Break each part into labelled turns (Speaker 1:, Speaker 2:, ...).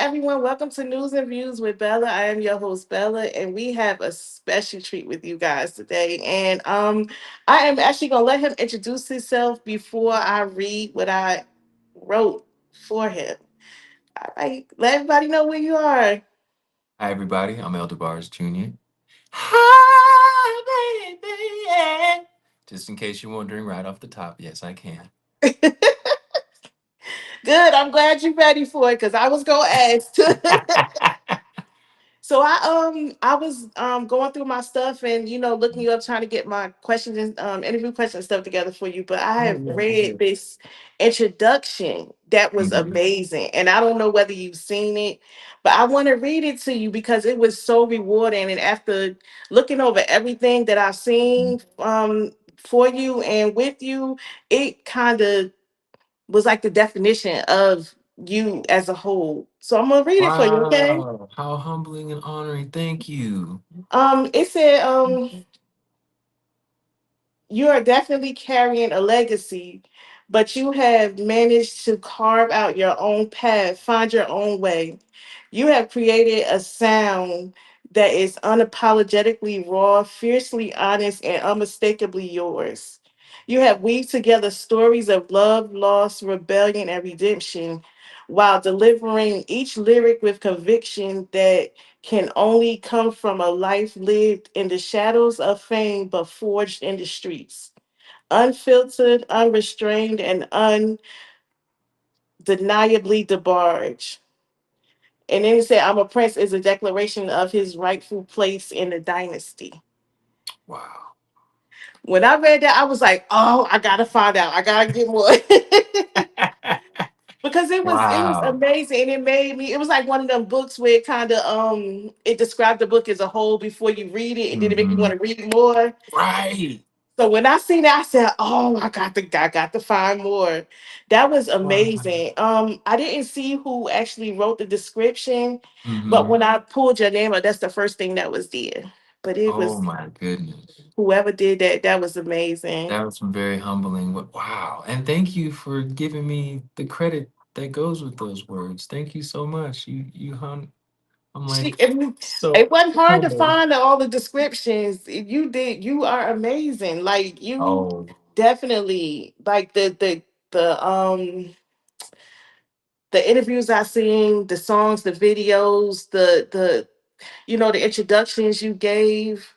Speaker 1: everyone. Welcome to News and Views with Bella. I am your host, Bella, and we have a special treat with you guys today. And I am actually gonna let him introduce himself before I read what I wrote for him. All right, let everybody know where you are.
Speaker 2: Hi, everybody. I'm Elder Bars Jr. Hi, baby. Just in case you're wondering right off the top, yes, I can.
Speaker 1: Good. I'm glad you're ready for it because I was gonna ask. So I was going through my stuff and looking you up trying to get my questions and interview questions stuff together for you. But I
Speaker 2: Oh,
Speaker 1: have
Speaker 2: yeah,
Speaker 1: read
Speaker 2: yeah.
Speaker 1: this introduction that was
Speaker 2: Mhm.
Speaker 1: amazing, and I don't know whether you've seen it, but I want to read it to you because it was so rewarding. And after looking over everything that I've seen for you and with you, it kind of was like the definition of you as a whole. So I'm gonna read it for you, okay?
Speaker 2: Wow, how humbling and honoring. Thank you.
Speaker 1: It said, you are definitely carrying a legacy, but you have managed to carve out your own path, find your own way. You have created a sound that is unapologetically raw, fiercely honest, and unmistakably yours. You have weaved together stories of love, loss, rebellion, and redemption while delivering each lyric with conviction that can only come from a life lived in the shadows of fame but forged in the streets. Unfiltered, unrestrained, and undeniably debarred. And then he said, I'm a prince is a declaration of his rightful place in the dynasty.
Speaker 2: Wow.
Speaker 1: When I read that, I was like, oh, I gotta find out. I gotta get more. Because it was
Speaker 2: Wow.
Speaker 1: amazing and it made me, it was like one of them books where it kind of it described the book as a whole before you read it and then it make you want
Speaker 2: Hmm.
Speaker 1: to read more.
Speaker 2: Right.
Speaker 1: So when I seen that, I said, "Oh, I got to find more." That was
Speaker 2: Wow.
Speaker 1: amazing. I didn't see who actually wrote the description, but
Speaker 2: Hmm.
Speaker 1: when I pulled your name up, that's the first thing that was there. But it
Speaker 2: Oh,
Speaker 1: was
Speaker 2: my goodness.
Speaker 1: whoever did that. That was amazing.
Speaker 2: That was very humbling. Wow. And thank you for giving me the credit that goes with those words. Thank you so much. I'm
Speaker 1: She,
Speaker 2: like
Speaker 1: it,
Speaker 2: so
Speaker 1: it wasn't hard to
Speaker 2: humbled.
Speaker 1: find all the descriptions. You did. You are amazing. Like you
Speaker 2: Oh,
Speaker 1: definitely like the interviews I seen, the songs, the videos, the introductions you gave.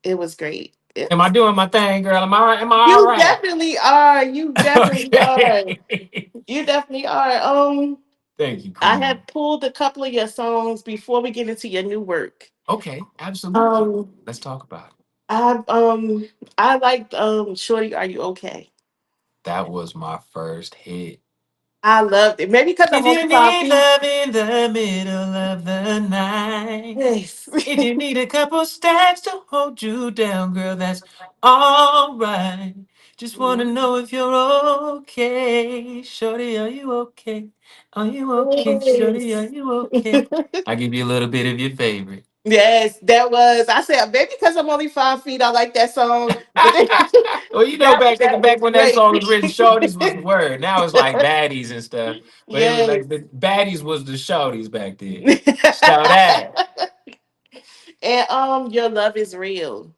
Speaker 1: It was great. It
Speaker 2: am I
Speaker 1: was,
Speaker 2: doing my thing, girl? Am I all
Speaker 1: you
Speaker 2: right?
Speaker 1: definitely are. You definitely are.
Speaker 2: Okay.
Speaker 1: You definitely are.
Speaker 2: Thank you,
Speaker 1: I
Speaker 2: Queen.
Speaker 1: had pulled a couple of your songs before we get into your new work.
Speaker 2: Okay, absolutely.
Speaker 1: Um,
Speaker 2: Let's talk about it.
Speaker 1: I liked Shorty, Are You Okay?
Speaker 2: That was my first hit.
Speaker 1: I loved it. Maybe because
Speaker 2: If
Speaker 1: I'm only
Speaker 2: you
Speaker 1: five
Speaker 2: need
Speaker 1: feet.
Speaker 2: love in the middle of the night,
Speaker 1: Yes.
Speaker 2: if you need a couple stacks to hold you down, girl, that's all right. Just wanna know if you're okay. Shorty, are you okay? Are you okay? Shorty, are
Speaker 1: Yes.
Speaker 2: you okay? I give you a little bit of your favorite.
Speaker 1: Yes, that was. I said maybe because I'm only 5 feet, I like that song. But then,
Speaker 2: Well, you know,
Speaker 1: that
Speaker 2: back
Speaker 1: that
Speaker 2: back
Speaker 1: was
Speaker 2: when that
Speaker 1: great.
Speaker 2: song was written, shorties was the word. Now it's like baddies and stuff. But it was
Speaker 1: Yes.
Speaker 2: like the baddies was the shorties back then. Shout that.
Speaker 1: And Your Love Is Real.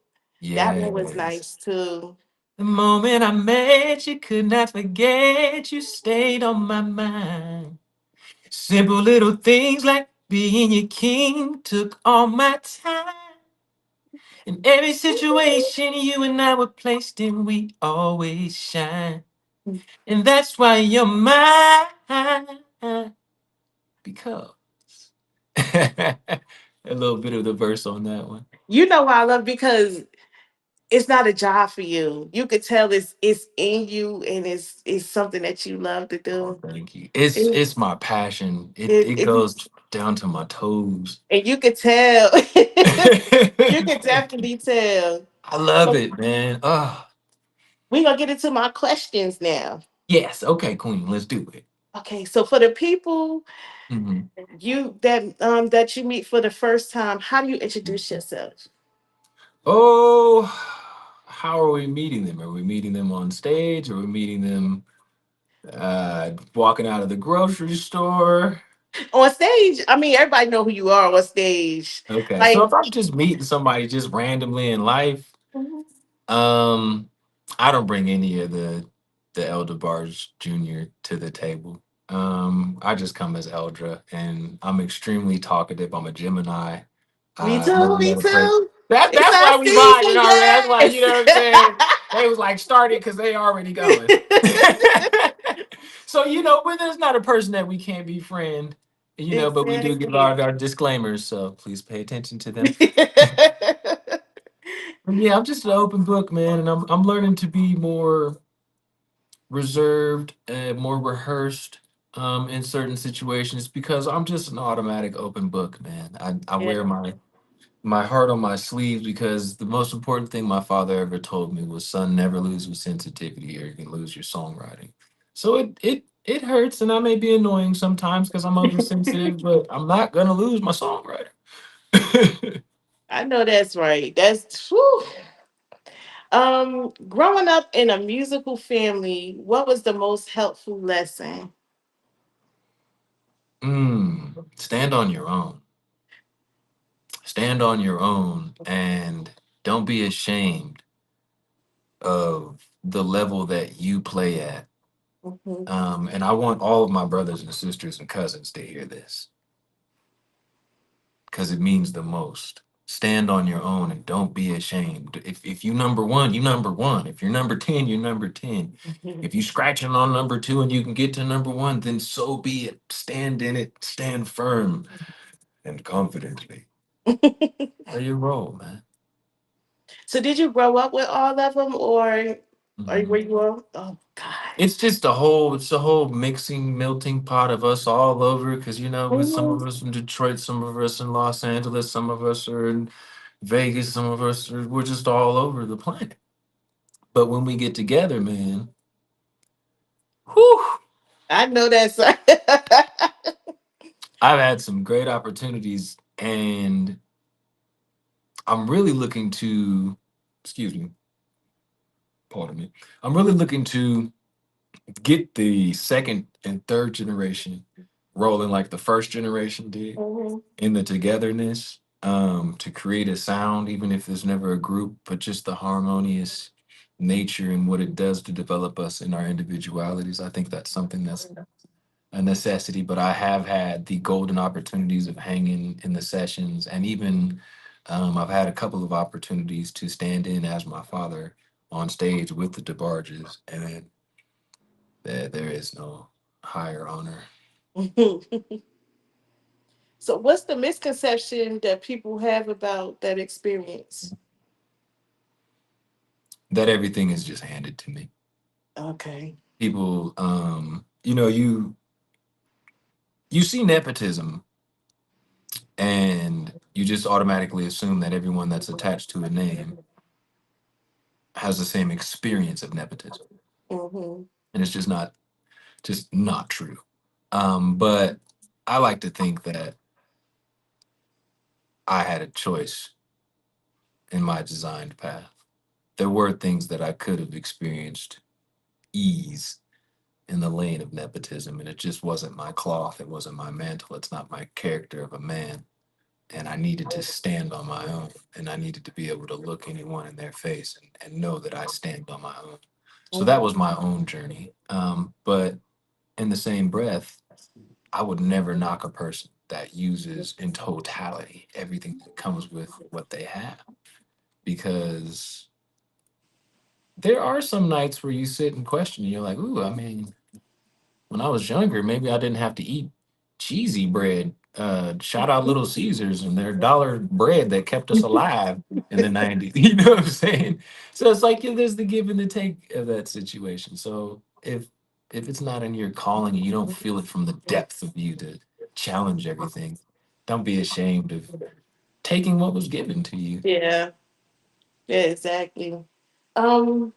Speaker 1: That one was
Speaker 2: Yes.
Speaker 1: nice too.
Speaker 2: The moment I met you, could not forget you stayed on my mind. Simple little things like being your king took all my time. In every situation you and I were placed in, we always shine. And that's why you're mine. Because a little bit of the verse on that one.
Speaker 1: You know why I love because it's not a job for you. You could tell it's in you and it's something that you love to
Speaker 2: Oh,
Speaker 1: do.
Speaker 2: thank you. It's
Speaker 1: It,
Speaker 2: my passion. It
Speaker 1: it
Speaker 2: goes down to my toes.
Speaker 1: and you could tell. You could
Speaker 2: I
Speaker 1: definitely tell.
Speaker 2: love
Speaker 1: So
Speaker 2: it, man. Oh,
Speaker 1: we're gonna get into my questions now.
Speaker 2: yes. Okay, Queen. Let's do it.
Speaker 1: Okay, so for the people
Speaker 2: Mhm.
Speaker 1: that you meet for the first time, how do you introduce yourself?
Speaker 2: Oh, how are we meeting them? Are we meeting them on stage? Are we meeting them? Walking out of the grocery store.
Speaker 1: On stage, I mean, everybody know who you are on stage.
Speaker 2: Okay, so
Speaker 1: Like,
Speaker 2: if I'm just meeting somebody just randomly in life,
Speaker 1: mhm,
Speaker 2: um, I don't bring any of the Elder Bars Jr. to the table. I just come as Eldra, and I'm extremely talkative. I'm a Gemini.
Speaker 1: me
Speaker 2: I
Speaker 1: too,
Speaker 2: never
Speaker 1: me
Speaker 2: met a person.
Speaker 1: too. It's
Speaker 2: That's
Speaker 1: our
Speaker 2: why we vibing already. That's why
Speaker 1: season,
Speaker 2: you know what I'm saying. They was like started because they already going.
Speaker 1: yes.
Speaker 2: So you know, but there's not a person that we can't befriend. You know, but we do give
Speaker 1: Exactly.
Speaker 2: our disclaimers, so please pay attention to them. But yeah, I'm just an open book, man, and I'm learning to be more reserved and more rehearsed in certain situations because I'm just an automatic open book, man. I
Speaker 1: Yeah,
Speaker 2: wear my heart on my sleeve because the most important thing my father ever told me was, "Son, never lose your sensitivity, or you can lose your songwriting." So it hurts, and I may be annoying sometimes because I'm oversensitive, but I'm not gonna lose my songwriting.
Speaker 1: I know that's right. That's whew. Growing up in a musical family, what was the most helpful lesson?
Speaker 2: Stand on your own. Stand on your own, and don't be ashamed of the level that you play at.
Speaker 1: Mhm.
Speaker 2: And I want all of my brothers and sisters and cousins to hear this because it means the most. Stand on your own and don't be ashamed. If you number one, you number one. If you're number 10, you're number 10. If you scratching on number two and you can get to number one, then so be it. Stand in it, stand firm and confidently. Play your role, man.
Speaker 1: So, did you grow up with all of them, or were
Speaker 2: Mhm.
Speaker 1: you all? Oh God.
Speaker 2: It's a whole mixing, melting pot of us all over. Because you know, with some of
Speaker 1: Mhm.
Speaker 2: us in Detroit, some of us in Los Angeles, some of us are in Vegas, some of us are we're just all over the planet. But when we get together, man, whew,
Speaker 1: I know that's right.
Speaker 2: I've had some great opportunities, and I'm really looking to, excuse me, pardon me, I'm really looking to get the second and third generation rolling like the first generation did
Speaker 1: Mhm.
Speaker 2: in the togetherness, to create a sound, even if there's never a group, but just the harmonious nature and what it does to develop us in our individualities. I think that's something that's a necessity, but I have had the golden opportunities of hanging in the sessions, and even I've had a couple of opportunities to stand in as my father on stage with the DeBarges, and there is no higher honor.
Speaker 1: So, what's the misconception that people have about that experience?
Speaker 2: That everything is just handed to me.
Speaker 1: Okay.
Speaker 2: People, you know, you see nepotism, and you just automatically assume that everyone that's attached to a name has the same experience of nepotism,
Speaker 1: Hmm.
Speaker 2: and it's just not true. But I like to think that I had a choice in my designed path. There were things that I could have experienced ease in the lane of nepotism, and it just wasn't my cloth. It wasn't my mantle. It's not my character of a man. And I needed to stand on my own, and I needed to be able to look anyone in their face and know that I stand on my own. So that was my own journey. But in the same breath, I would never knock a person that uses in totality everything that comes with what they have, because there are some nights where you sit and question, and you're like, ooh, I mean, when I was younger, maybe I didn't have to eat cheesy bread. Shout out Little Caesars and their dollar bread that kept us alive in the 90s. You know what I'm saying? So it's like, yeah, there's the give and the take of that situation. So if it's not in your calling and you don't feel it from the depth of you to challenge everything, don't be ashamed of taking what was given to you.
Speaker 1: Yeah. Yeah. Exactly. Um.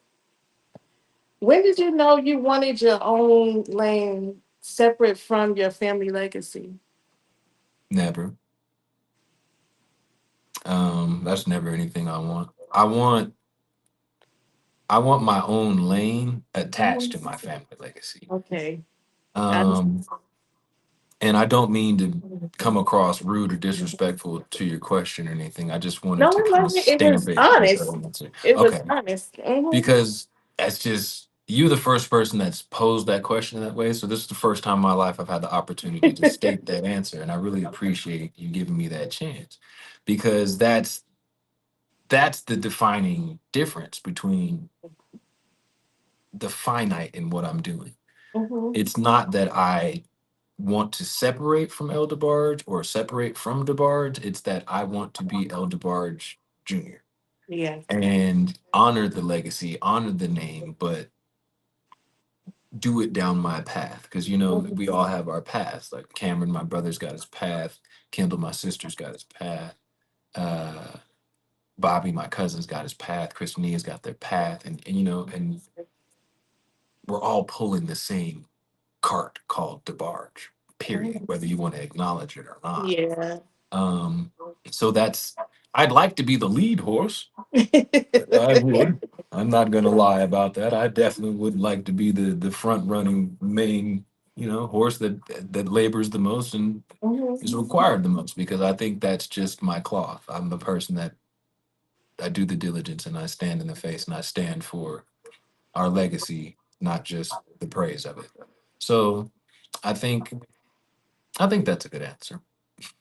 Speaker 1: When did you know you wanted your own lane separate from your family legacy?
Speaker 2: Never. That's never anything I want. I want I want my own lane attached to
Speaker 1: Mhm.
Speaker 2: my family legacy.
Speaker 1: Okay. I,
Speaker 2: Um, and I don't mean to come across rude or disrespectful to your question or anything. I just wanted
Speaker 1: no,
Speaker 2: to
Speaker 1: it
Speaker 2: kind of
Speaker 1: wasn't. It
Speaker 2: stamp
Speaker 1: was
Speaker 2: it with the
Speaker 1: honest.
Speaker 2: answer.
Speaker 1: It was
Speaker 2: Okay.
Speaker 1: honest. Hmm.
Speaker 2: Because that's just you the first person that's posed that question that way. So this is the first time in my life I've had the opportunity to state that answer. And I really appreciate you giving me that chance. Because that's the defining difference between the finite and what I'm doing.
Speaker 1: Hmm.
Speaker 2: It's not that I want to separate from El DeBarge or separate from DeBarge. It's that I want to be El DeBarge Jr.
Speaker 1: Yeah.
Speaker 2: and honor the legacy, honor the name, but do it down my path. Because, you know,
Speaker 1: Mhm.
Speaker 2: we all have our paths. Like Cameron, my brother's got his path. Kendall, my sister's got his path. Uh, Bobby, my cousin's got his path. Christina's got their path. And, you know, and we're all pulling the same cart called DeBarge, period,
Speaker 1: Mhm.
Speaker 2: whether you want to acknowledge it or not.
Speaker 1: Yeah.
Speaker 2: Um, so that's I'd like to be the lead horse. I would. I'm not gonna lie about that. I definitely would like to be the front running main, you know, horse that labors the most and is
Speaker 1: Mhm.
Speaker 2: required the most because I think that's just my cloth. I'm the person that I do the diligence and I stand in the face and I stand for our legacy, not just the praise of it. So I think I think that's a good answer.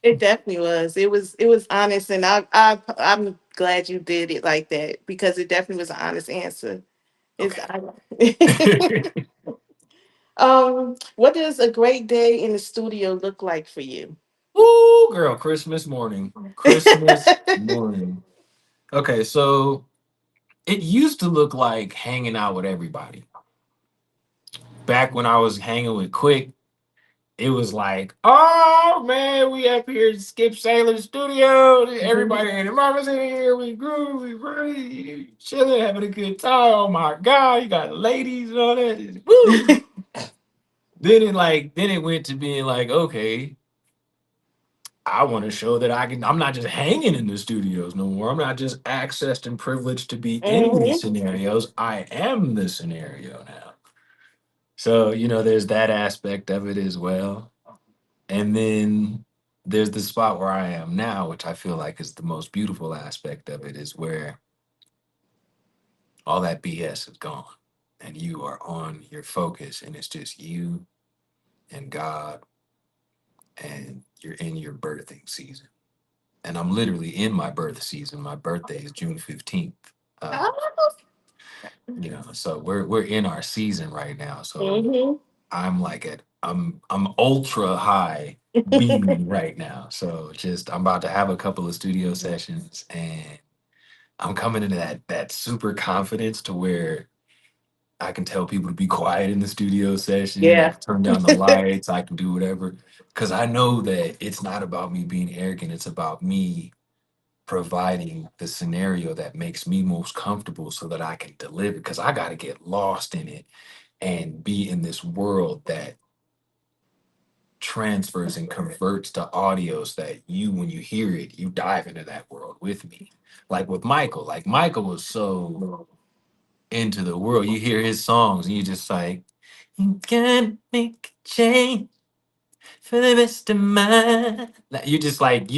Speaker 1: It definitely was. It was honest, and I'm glad you did it like that because it definitely was an honest answer. It's
Speaker 2: Okay.
Speaker 1: what does a great day in the studio look like for you?
Speaker 2: Ooh, girl, Christmas morning. Christmas morning. Okay, so it used to look like hanging out with everybody. Back when I was hanging with Quick, it was like, oh man, we up here at Skip Sailor Studio. Everybody and their mama's in here. We groove, we breathe, chilling, having a good time. Oh my God, you got ladies and all that. Woo! Then it went to being like, okay, I want to show that I can. I'm not just hanging in the studios no more. I'm not just accessed and privileged to be in these
Speaker 1: Mhm.
Speaker 2: scenarios. I am the scenario now. So, you know, there's that aspect of it as well. And then there's the spot where I am now, which I feel like is the most beautiful aspect of it, is where all that BS is gone and you are on your focus and it's just you and God and you're in your birthing season. And I'm literally in my birth season. My birthday is June 15th. Uh, you know, so we're in our season right now. So
Speaker 1: Mhm.
Speaker 2: I'm like I'm ultra high beaming right now. So just I'm about to have a couple of studio sessions and I'm coming into that super confidence to where I can tell people to be quiet in the studio session. I
Speaker 1: Yeah.
Speaker 2: can turn down the lights. I can do whatever because I know that it's not about me being arrogant. It's about me providing the scenario that makes me most comfortable so that I can deliver because I got to get lost in it and be in this world that transfers and converts to audio so that you when you hear it you dive into that world with me like with Michael, like Michael was so into the world. You hear his songs and you just like you gotta make a change for the best of mine. Like, you just like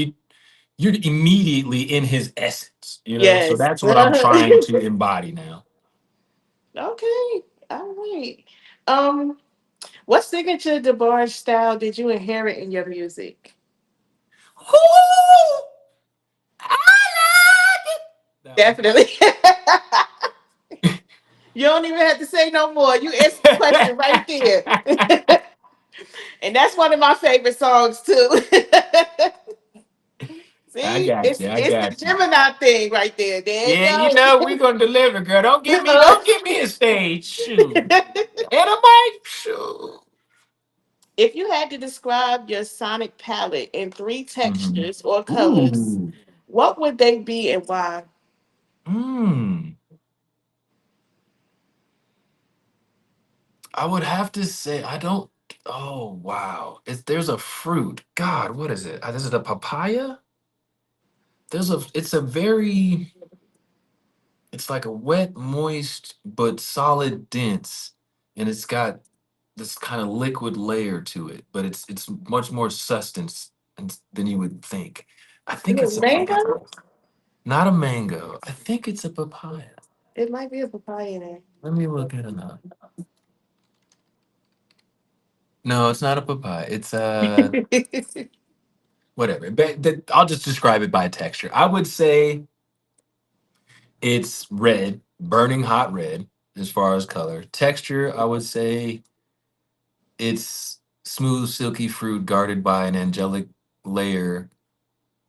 Speaker 2: you're immediately in his essence, you know? So
Speaker 1: Yes.
Speaker 2: that's what I'm trying to embody now.
Speaker 1: Okay. All right. Um, what signature DeBarge style did you inherit in your music?
Speaker 2: Ooh, I like it. That one.
Speaker 1: Definitely. You don't even have to say no more. You answered the question right there. And that's one of my favorite songs too.
Speaker 2: I
Speaker 1: See,
Speaker 2: got you. I
Speaker 1: it's the
Speaker 2: got you.
Speaker 1: Gemini thing right there. There
Speaker 2: Yeah, you
Speaker 1: you
Speaker 2: know we
Speaker 1: go.
Speaker 2: gonna deliver, girl. Don't give me a stage shoe and a mic shoe.
Speaker 1: If you had to describe your sonic palette in three
Speaker 2: Mhm.
Speaker 1: textures or colors,
Speaker 2: Ooh.
Speaker 1: what would they be and why?
Speaker 2: Mm. I would have to say I don't. Oh wow! There's a fruit. God, what is it? Is it a papaya? It's a very it's like a wet, moist, but solid, dense, and it's got this kind of liquid layer to it, but it's much more substance than you would think. I
Speaker 1: Is
Speaker 2: think
Speaker 1: it
Speaker 2: it's a
Speaker 1: mango?
Speaker 2: not a mango. I think it's a papaya.
Speaker 1: It might be a papaya then.
Speaker 2: Let me look at it up. No, it's not a papaya. It's whatever. But I'll just describe it by texture. I would say it's red, burning hot red as far as color. Texture, I would say it's smooth, silky fruit guarded by an angelic layer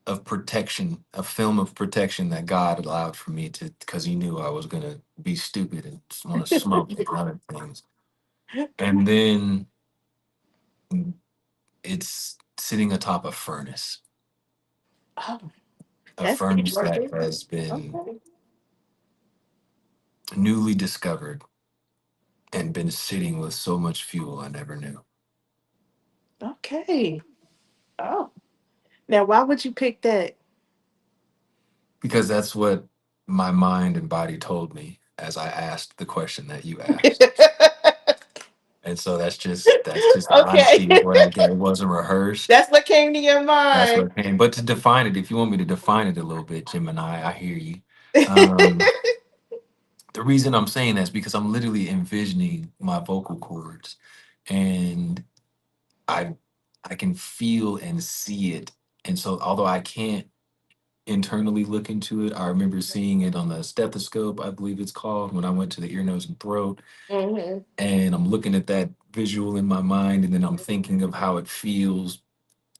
Speaker 2: of protection, a film of protection that God allowed for me to, because He knew I was gonna be stupid and want to smoke and other things. And then it's sitting atop a furnace,
Speaker 1: Oh,
Speaker 2: a
Speaker 1: that's deep
Speaker 2: furnace
Speaker 1: right
Speaker 2: that
Speaker 1: there.
Speaker 2: has been
Speaker 1: Okay.
Speaker 2: newly discovered and been sitting with so much fuel I never knew.
Speaker 1: Okay. Oh. Now, why would you pick that?
Speaker 2: Because that's what my mind and body told me as I asked the question that you asked. And so that's just
Speaker 1: Okay.
Speaker 2: honesty of what I get. It wasn't rehearsed.
Speaker 1: That's what came to your
Speaker 2: That's
Speaker 1: mind.
Speaker 2: what came. But to define it, if you want me to define it a little bit, Gemini, I hear you. Um, the reason I'm saying that is because I'm literally envisioning my vocal cords, and I I can feel and see it. And so although I can't internally look into it, I remember seeing it on the stethoscope, I believe it's called, when I went to the ear, nose, and throat.
Speaker 1: Hmm.
Speaker 2: And I'm looking at that visual in my mind, and then I'm thinking of how it feels.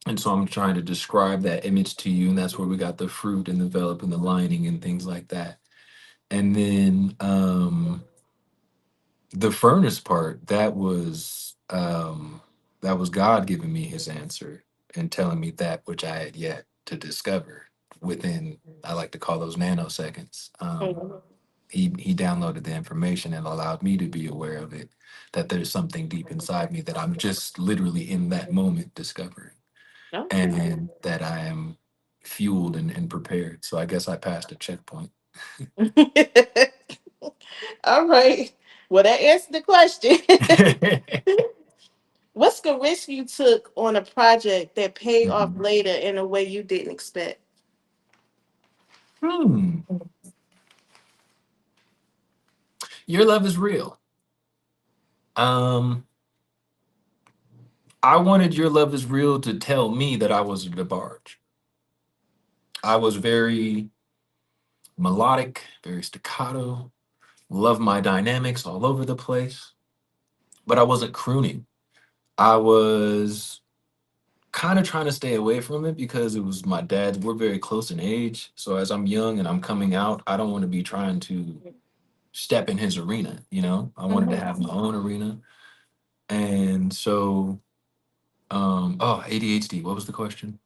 Speaker 2: And so I'm trying to describe that image to you, and that's where we got the fruit and the envelop and the lining and things like that. And then the furnace part, that was God giving me his answer and telling me that which I had yet to discover within, I like to call those nanoseconds. He downloaded the information and allowed me to be aware of it, that there's something deep inside me that I'm just literally in that moment discovering,
Speaker 1: Okay.
Speaker 2: and that I am fueled and prepared. So I guess I passed a checkpoint.
Speaker 1: All right. Well, that answered the question. What's the risk you took on a project that paid off
Speaker 2: Mhm.
Speaker 1: later in a way you didn't expect?
Speaker 2: Hmm. Your love is real. Um, I wanted Your Love is Real to tell me that I was a DeBarge. I was very melodic, very staccato, love my dynamics all over the place, but I wasn't crooning. I was kind of trying to stay away from it because it was my dad. We're very close in age. So as I'm young and I'm coming out, I don't want to be trying to step in his arena, you know? I wanted to
Speaker 1: Mhm.
Speaker 2: have my own arena. And so oh, ADHD, what was the question?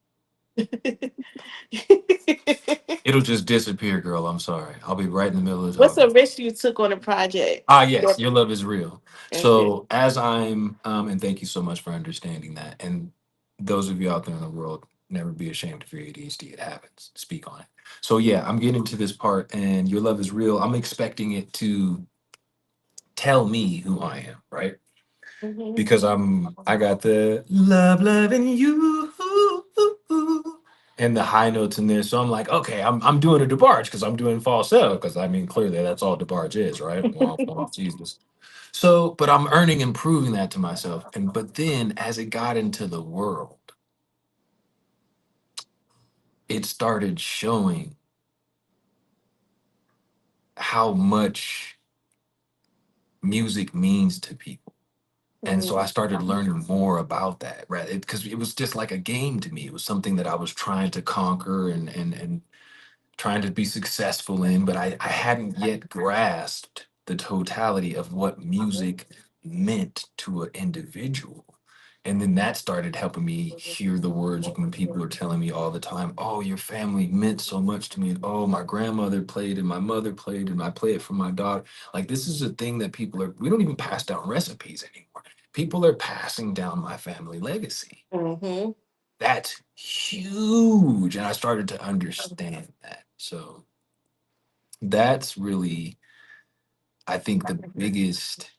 Speaker 2: It'll just disappear, girl. I'm sorry. I'll be right in the middle of
Speaker 1: What's a
Speaker 2: talking.
Speaker 1: risk you took on a project?
Speaker 2: Ah, yes, your love is real.
Speaker 1: Okay.
Speaker 2: So as I'm, and thank you so much for understanding that. And those of you out there in the world, never be ashamed of your ADHD. It happens. Speak on it. So yeah, I'm getting to this part, and your love is real. I'm expecting it to tell me who I am, right?
Speaker 1: Mhm.
Speaker 2: Because I got the loving you and the high notes in there. So I'm like, okay, I'm doing a DeBarge because I'm doing falsetto, because I mean clearly that's all DeBarge is, right? Well, Jesus. So, but I'm earning and proving that to myself. And but then as it got into the world, it started showing how much music means to people. And so I
Speaker 1: Mhm.
Speaker 2: started learning more about that, right? Because it was just like a game to me. It was something that I was trying to conquer and trying to be successful in, but I hadn't yet grasped the totality of what music meant to an individual. And then that started helping me hear the words when people are telling me all the time, oh, your family meant so much to me. And oh, my grandmother played and my mother played and I play it for my daughter. Like, this is a thing that we don't even pass down recipes anymore. People are passing down my family legacy.
Speaker 1: Mhm.
Speaker 2: That's huge. And I started to understand that. So That's really, I think, the biggest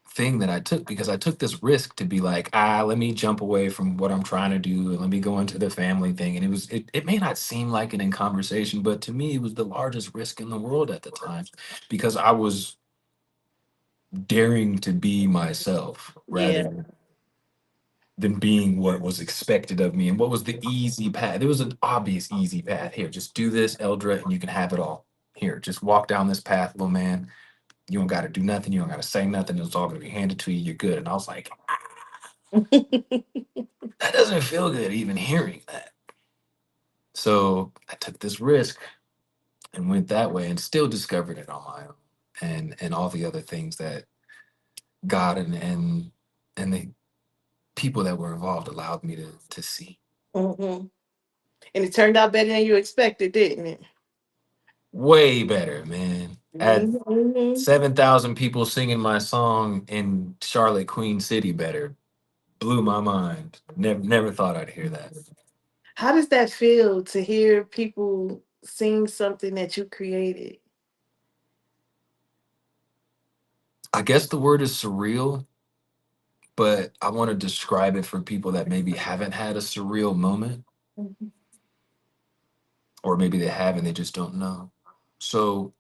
Speaker 2: thing that I took, because I took this risk to be like, let me jump away from what I'm trying to do and let me go into the family thing. And it may not seem like it in conversation, but to me, it was the largest risk in the world at the time, because I was daring to be myself
Speaker 1: Yeah.
Speaker 2: rather than being what was expected of me and what was the easy path. There was an obvious easy path. Here, just do this, Eldra, and you can have it all. Here, just walk down this path, little man. You don't got to do nothing. You don't got to say nothing. It's all going to be handed to you. You're good. And I was like, that doesn't feel good even hearing that. So I took this risk and went that way and still discovered it on my own, and all the other things that God and the people that were involved allowed me to see.
Speaker 1: Hmm. And it turned out better than you expected, didn't it?
Speaker 2: Way better, man. Had
Speaker 1: Hmm.
Speaker 2: 7,000 people singing my song in Charlotte, Queen City better. Blew my mind. Never thought I'd hear that.
Speaker 1: How does that feel to hear people sing something that you created?
Speaker 2: I guess the word is surreal, but I want to describe it for people that maybe haven't had a surreal moment,
Speaker 1: Mhm.
Speaker 2: or maybe they have and they just don't know. So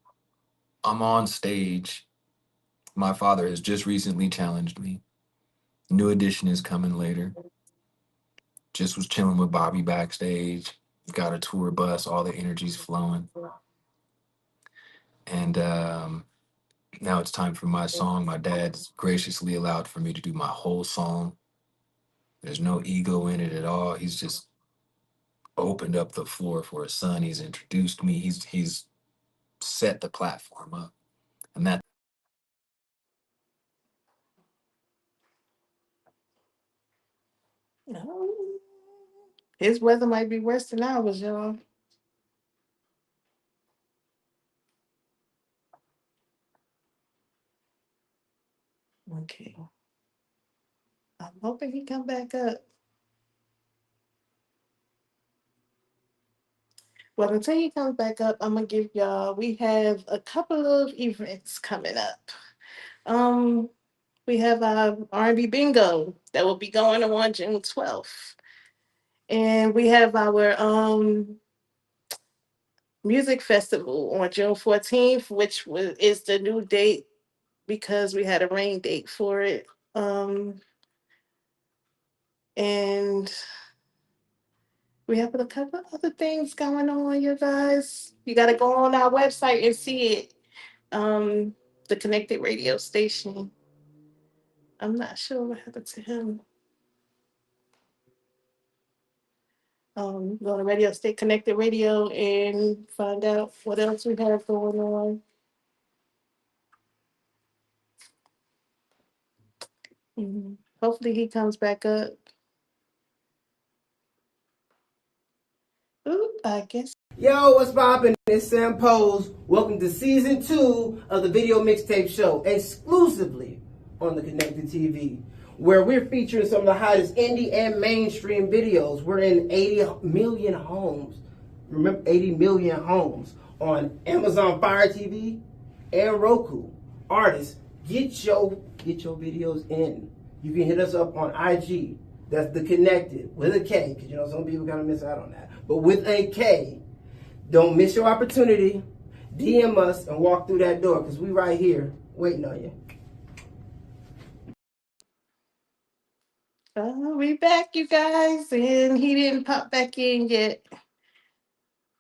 Speaker 2: I'm on stage. My father has just recently challenged me. New Edition is coming later. Just was chilling with Bobby backstage. Got a tour bus. All the energy's flowing. And now it's time for my song. My dad's graciously allowed for me to do my whole song. There's no ego in it at all. He's just opened up the floor for his son. He's introduced me. He's set the platform up. And that
Speaker 1: No. His weather might be worse than ours, y'all. Okay. I'm hoping he come back up. Well, until he comes back up, I'm gonna give y'all. We have a couple of events coming up. Um, we have our R&B bingo that will be going on June 12th, and we have our music festival on June 14th, which is the new date because we had a rain date for it. And we have a couple of other things going on, you guys. You got to go on our website and see it. Um, the connected radio station. I'm not sure what happened to him. Go to Radio Stay Connected Radio and find out what else we have going on. Hopefully he comes back up. Ooh, I guess.
Speaker 3: Yo, what's poppin'? It's Sam Pose. Welcome to season 2 of the Video Mixtape Show, exclusively on the Connected TV, where we're featuring some of the hottest indie and mainstream videos. We're in 80 million homes. Remember, 80 million homes on Amazon Fire TV and Roku. Artists, get your videos in. You can hit us up on IG. That's the Connected with a K, because you know some people kind of miss out on that. But with a K. Don't miss your opportunity. DM us and walk through that door, because we right here waiting on you.
Speaker 1: We back, you guys, and he didn't pop back in yet.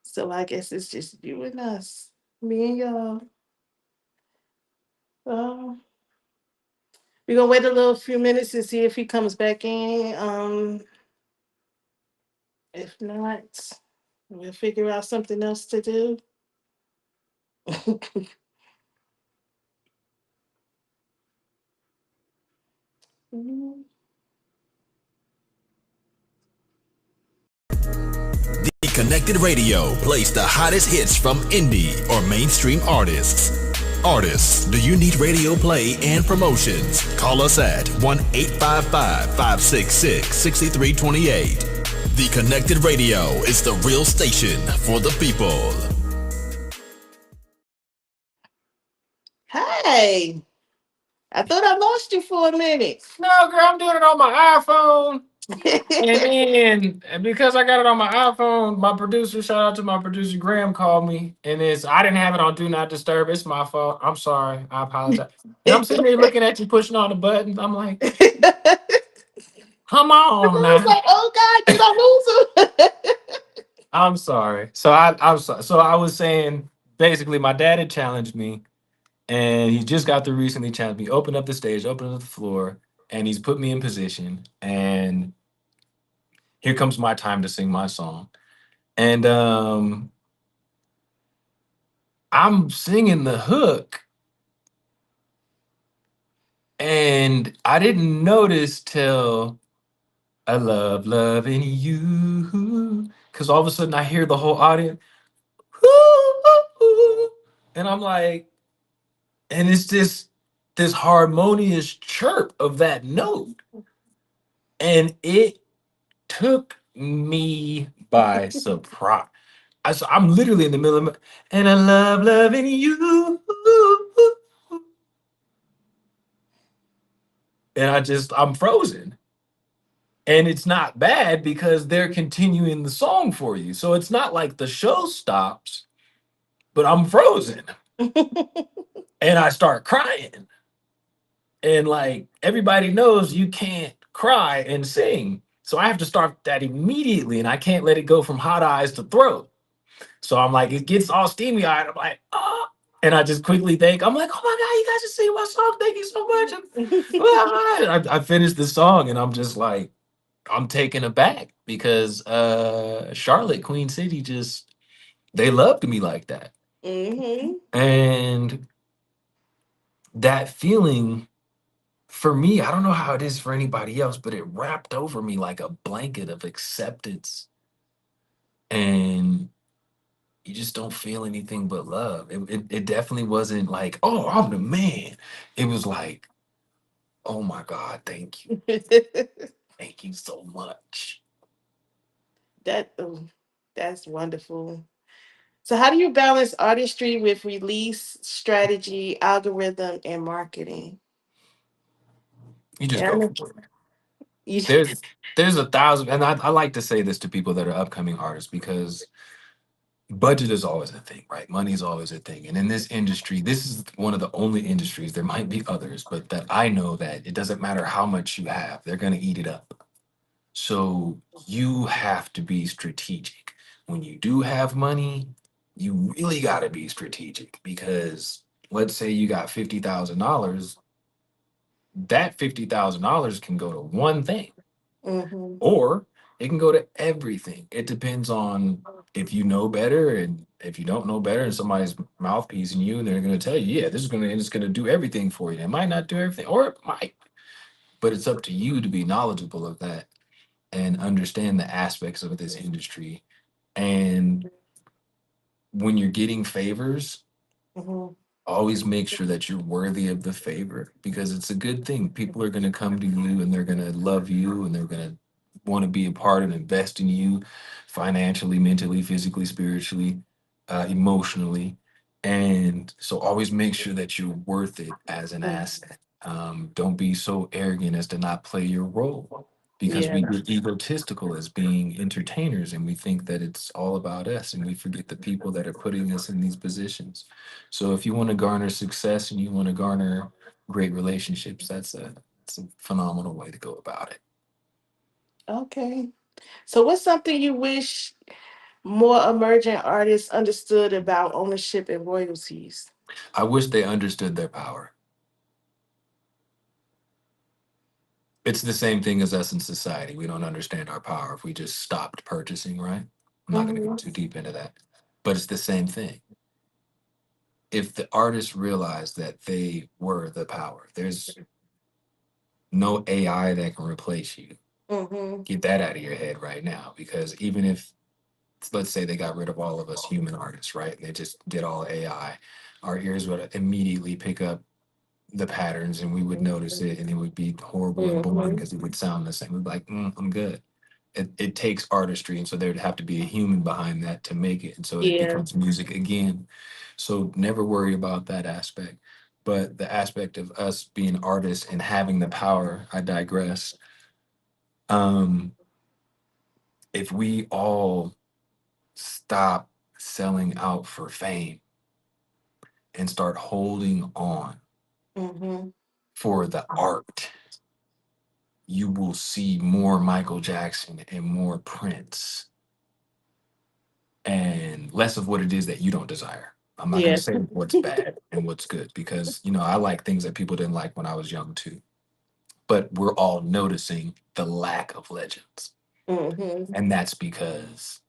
Speaker 1: So I guess it's just you and us, me and y'all. We're gonna wait a little few minutes to see if he comes back in. If not, we'll figure out something else to do.
Speaker 4: The Connected Radio plays the hottest hits from indie or mainstream artists. Artists, do you need radio play and promotions? Call us at 1-855-566-6328. The Connected Radio is the real station for the people.
Speaker 1: Hey, I thought I lost you for a minute.
Speaker 2: No, girl, I'm doing it on my iPhone. And then because I got it on my iPhone, my producer, shout out to my producer Graham, called me, and I didn't have it on Do Not Disturb. It's my fault. I'm sorry. I apologize. And I'm sitting there looking at you pushing all the buttons. I'm like,
Speaker 1: I
Speaker 2: come on
Speaker 1: was
Speaker 2: now.
Speaker 1: like, oh God, did I lose him?
Speaker 2: I'm sorry. I'm sorry. So I was saying basically my dad had challenged me, and he just got through recently challenged me, open up the stage, open up the floor, and he's put me in position. And here comes my time to sing my song. And I'm singing the hook, and I didn't notice till I love loving you. Because all of a sudden I hear the whole audience, "Ooh," and I'm like, and it's this harmonious chirp of that note. And it took me by surprise. I'm literally in the middle of, and I love loving you. And I'm frozen. And it's not bad because they're continuing the song for you. So it's not like the show stops, but I'm frozen and I start crying. And like everybody knows you can't cry and sing. So I have to start that immediately and I can't let it go from hot eyes to throat. So I'm like, it gets all steamy eyed. I'm like, oh. And I just quickly think, I'm like, oh my God, you guys just sing my song. Thank you so much. And I finished the song and I'm just like, I'm taken aback because Charlotte, Queen City, just they loved me like that.
Speaker 1: Hmm.
Speaker 2: And that feeling for me, I don't know how it is for anybody else, but it wrapped over me like a blanket of acceptance. And you just don't feel anything but love. It definitely wasn't like, oh, I'm the man. It was like, oh my God, thank you. Thank you so much.
Speaker 1: that that's wonderful. So, how do you balance artistry with release strategy, algorithm, and marketing?
Speaker 2: You just
Speaker 1: And I
Speaker 2: go
Speaker 1: know
Speaker 2: for it.
Speaker 1: you.
Speaker 2: There's there's a thousand, and I like to say this to people that are upcoming artists because budget is always a thing, right? Money is always a thing. And in this industry, this is one of the only industries, there might be others, but that I know that it doesn't matter how much you have, they're going to eat it up. So you have to be strategic. When you do have money, you really got to be strategic because let's say you got $50,000, that $50,000 can go to one thing
Speaker 1: Hmm.
Speaker 2: or it can go to everything. It depends on if you know better and if you don't know better and somebody's mouthpiece in you and they're going to tell you, yeah, this is going to, it's going to do everything for you. It might not do everything or it might, but it's up to you to be knowledgeable of that and understand the aspects of this industry. And when you're getting favors,
Speaker 1: Hmm.
Speaker 2: always make sure that you're worthy of the favor because it's a good thing. People are going to come to you and they're going to love you and they're going to want to be a part and invest in you financially, mentally, physically, spiritually, emotionally. And so always make sure that you're worth it as an asset. Don't be so arrogant as to not play your role because
Speaker 1: Yeah.
Speaker 2: we get egotistical as being entertainers and we think that it's all about us and we forget the people that are putting us in these positions. So if you want to garner success and you want to garner great relationships, that's a phenomenal way to go about it.
Speaker 1: Okay. So, what's something you wish more emerging artists understood about ownership and royalties?
Speaker 2: I wish they understood their power. It's the same thing as us in society. We don't understand our power if we just stopped purchasing, right? I'm not going to go
Speaker 1: Hmm.
Speaker 2: too deep into that, but it's the same thing. If the artists realized that they were the power, there's no AI that can replace you.
Speaker 1: Hmm.
Speaker 2: Get that out of your head right now because even if let's say they got rid of all of us human artists, right? And they just did all AI, our ears would immediately pick up the patterns and we would notice it and it would be horrible and boring
Speaker 1: Hmm.
Speaker 2: because it would sound the same. We'd be like, I'm good. It takes artistry. And so there would have to be a human behind that to make it. And so it
Speaker 1: Yeah.
Speaker 2: becomes music again. So never worry about that aspect. but the aspect of us being artists and having the power, I digress. Um, if we all stop selling out for fame and start holding on
Speaker 1: Mm-hmm.
Speaker 2: for the art, you will see more Michael Jackson and more Prince and less of what it is that you don't desire. I'm not going
Speaker 1: Yeah.
Speaker 2: to say what's bad and what's good because, I like things that people didn't like when I was young too. But we're all noticing the lack of legends.
Speaker 1: Mm-hmm.
Speaker 2: And that's because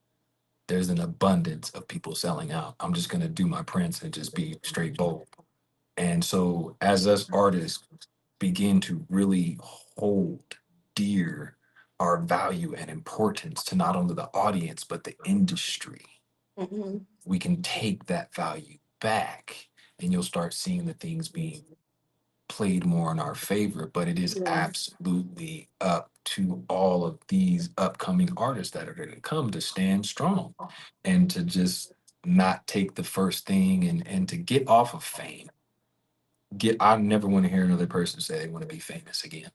Speaker 2: there's an abundance of people selling out. I'm just going to do my Prince and just be straight bold. And so, as us artists begin to really hold dear our value and importance to not only the audience, but the industry,
Speaker 1: Mm-hmm.
Speaker 2: we can take that value back and you'll start seeing the things being played more in our favor. But it is
Speaker 1: Yes.
Speaker 2: absolutely up to all of these upcoming artists that are going to come to stand strong and to just not take the first thing and to get off of fame. I never want to hear another person say they want to be famous again.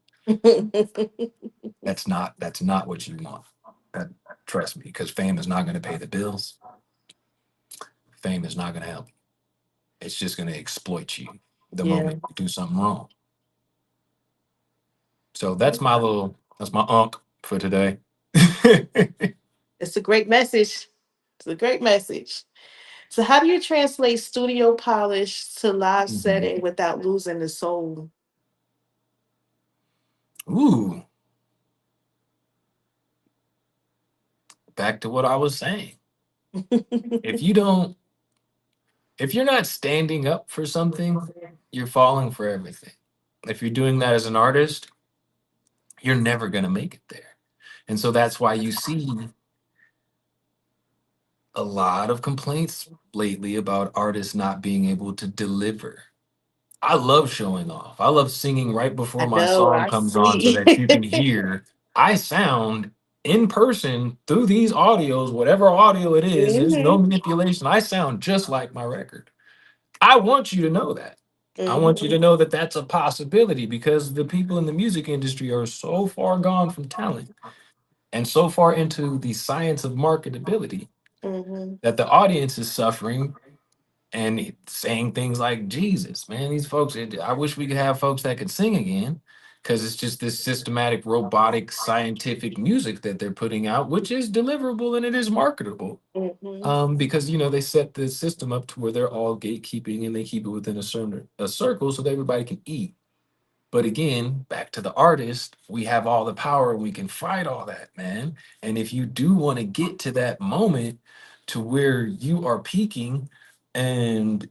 Speaker 2: That's not what you want. That, trust me, because fame is not going to pay the bills. Fame is not going to help you. It's just going to exploit you the
Speaker 1: Yeah.
Speaker 2: moment you do something wrong. So that's my unk for today.
Speaker 1: It's a great message. It's a great message. So, how do you translate studio polish to live
Speaker 2: Mhm.
Speaker 1: setting without losing the soul?
Speaker 2: Ooh, back to what I was saying. If you don't, if you're not standing up for something, you're falling for everything. If you're doing that as an artist, you're never going to make it there. And so that's why you see a lot of complaints lately about artists not being able to deliver. I love showing off. I love singing right
Speaker 1: I
Speaker 2: before my
Speaker 1: know,
Speaker 2: song
Speaker 1: I
Speaker 2: comes on so
Speaker 1: see.
Speaker 2: that you can hear I sound in person through these audios, whatever audio it is. There's no
Speaker 1: Hmm.
Speaker 2: manipulation. I sound just like my record. I want you to know that. I want you
Speaker 1: Hmm.
Speaker 2: to know that that's a possibility because the people in the music industry are so far gone from talent and so far into the science of marketability
Speaker 1: Hmm.
Speaker 2: that the audience is suffering and saying things like Jesus, man, these folks, I wish we could have folks that could sing again because it's just this systematic, robotic, scientific music that they're putting out, which is deliverable and it is marketable.
Speaker 1: Hmm.
Speaker 2: Because they set the system up to where they're all gatekeeping and they keep it within a circle so that everybody can eat. But again, back to the artist, we have all the power. We can fight all that, man. And if you do want to get to that moment to where you are peaking and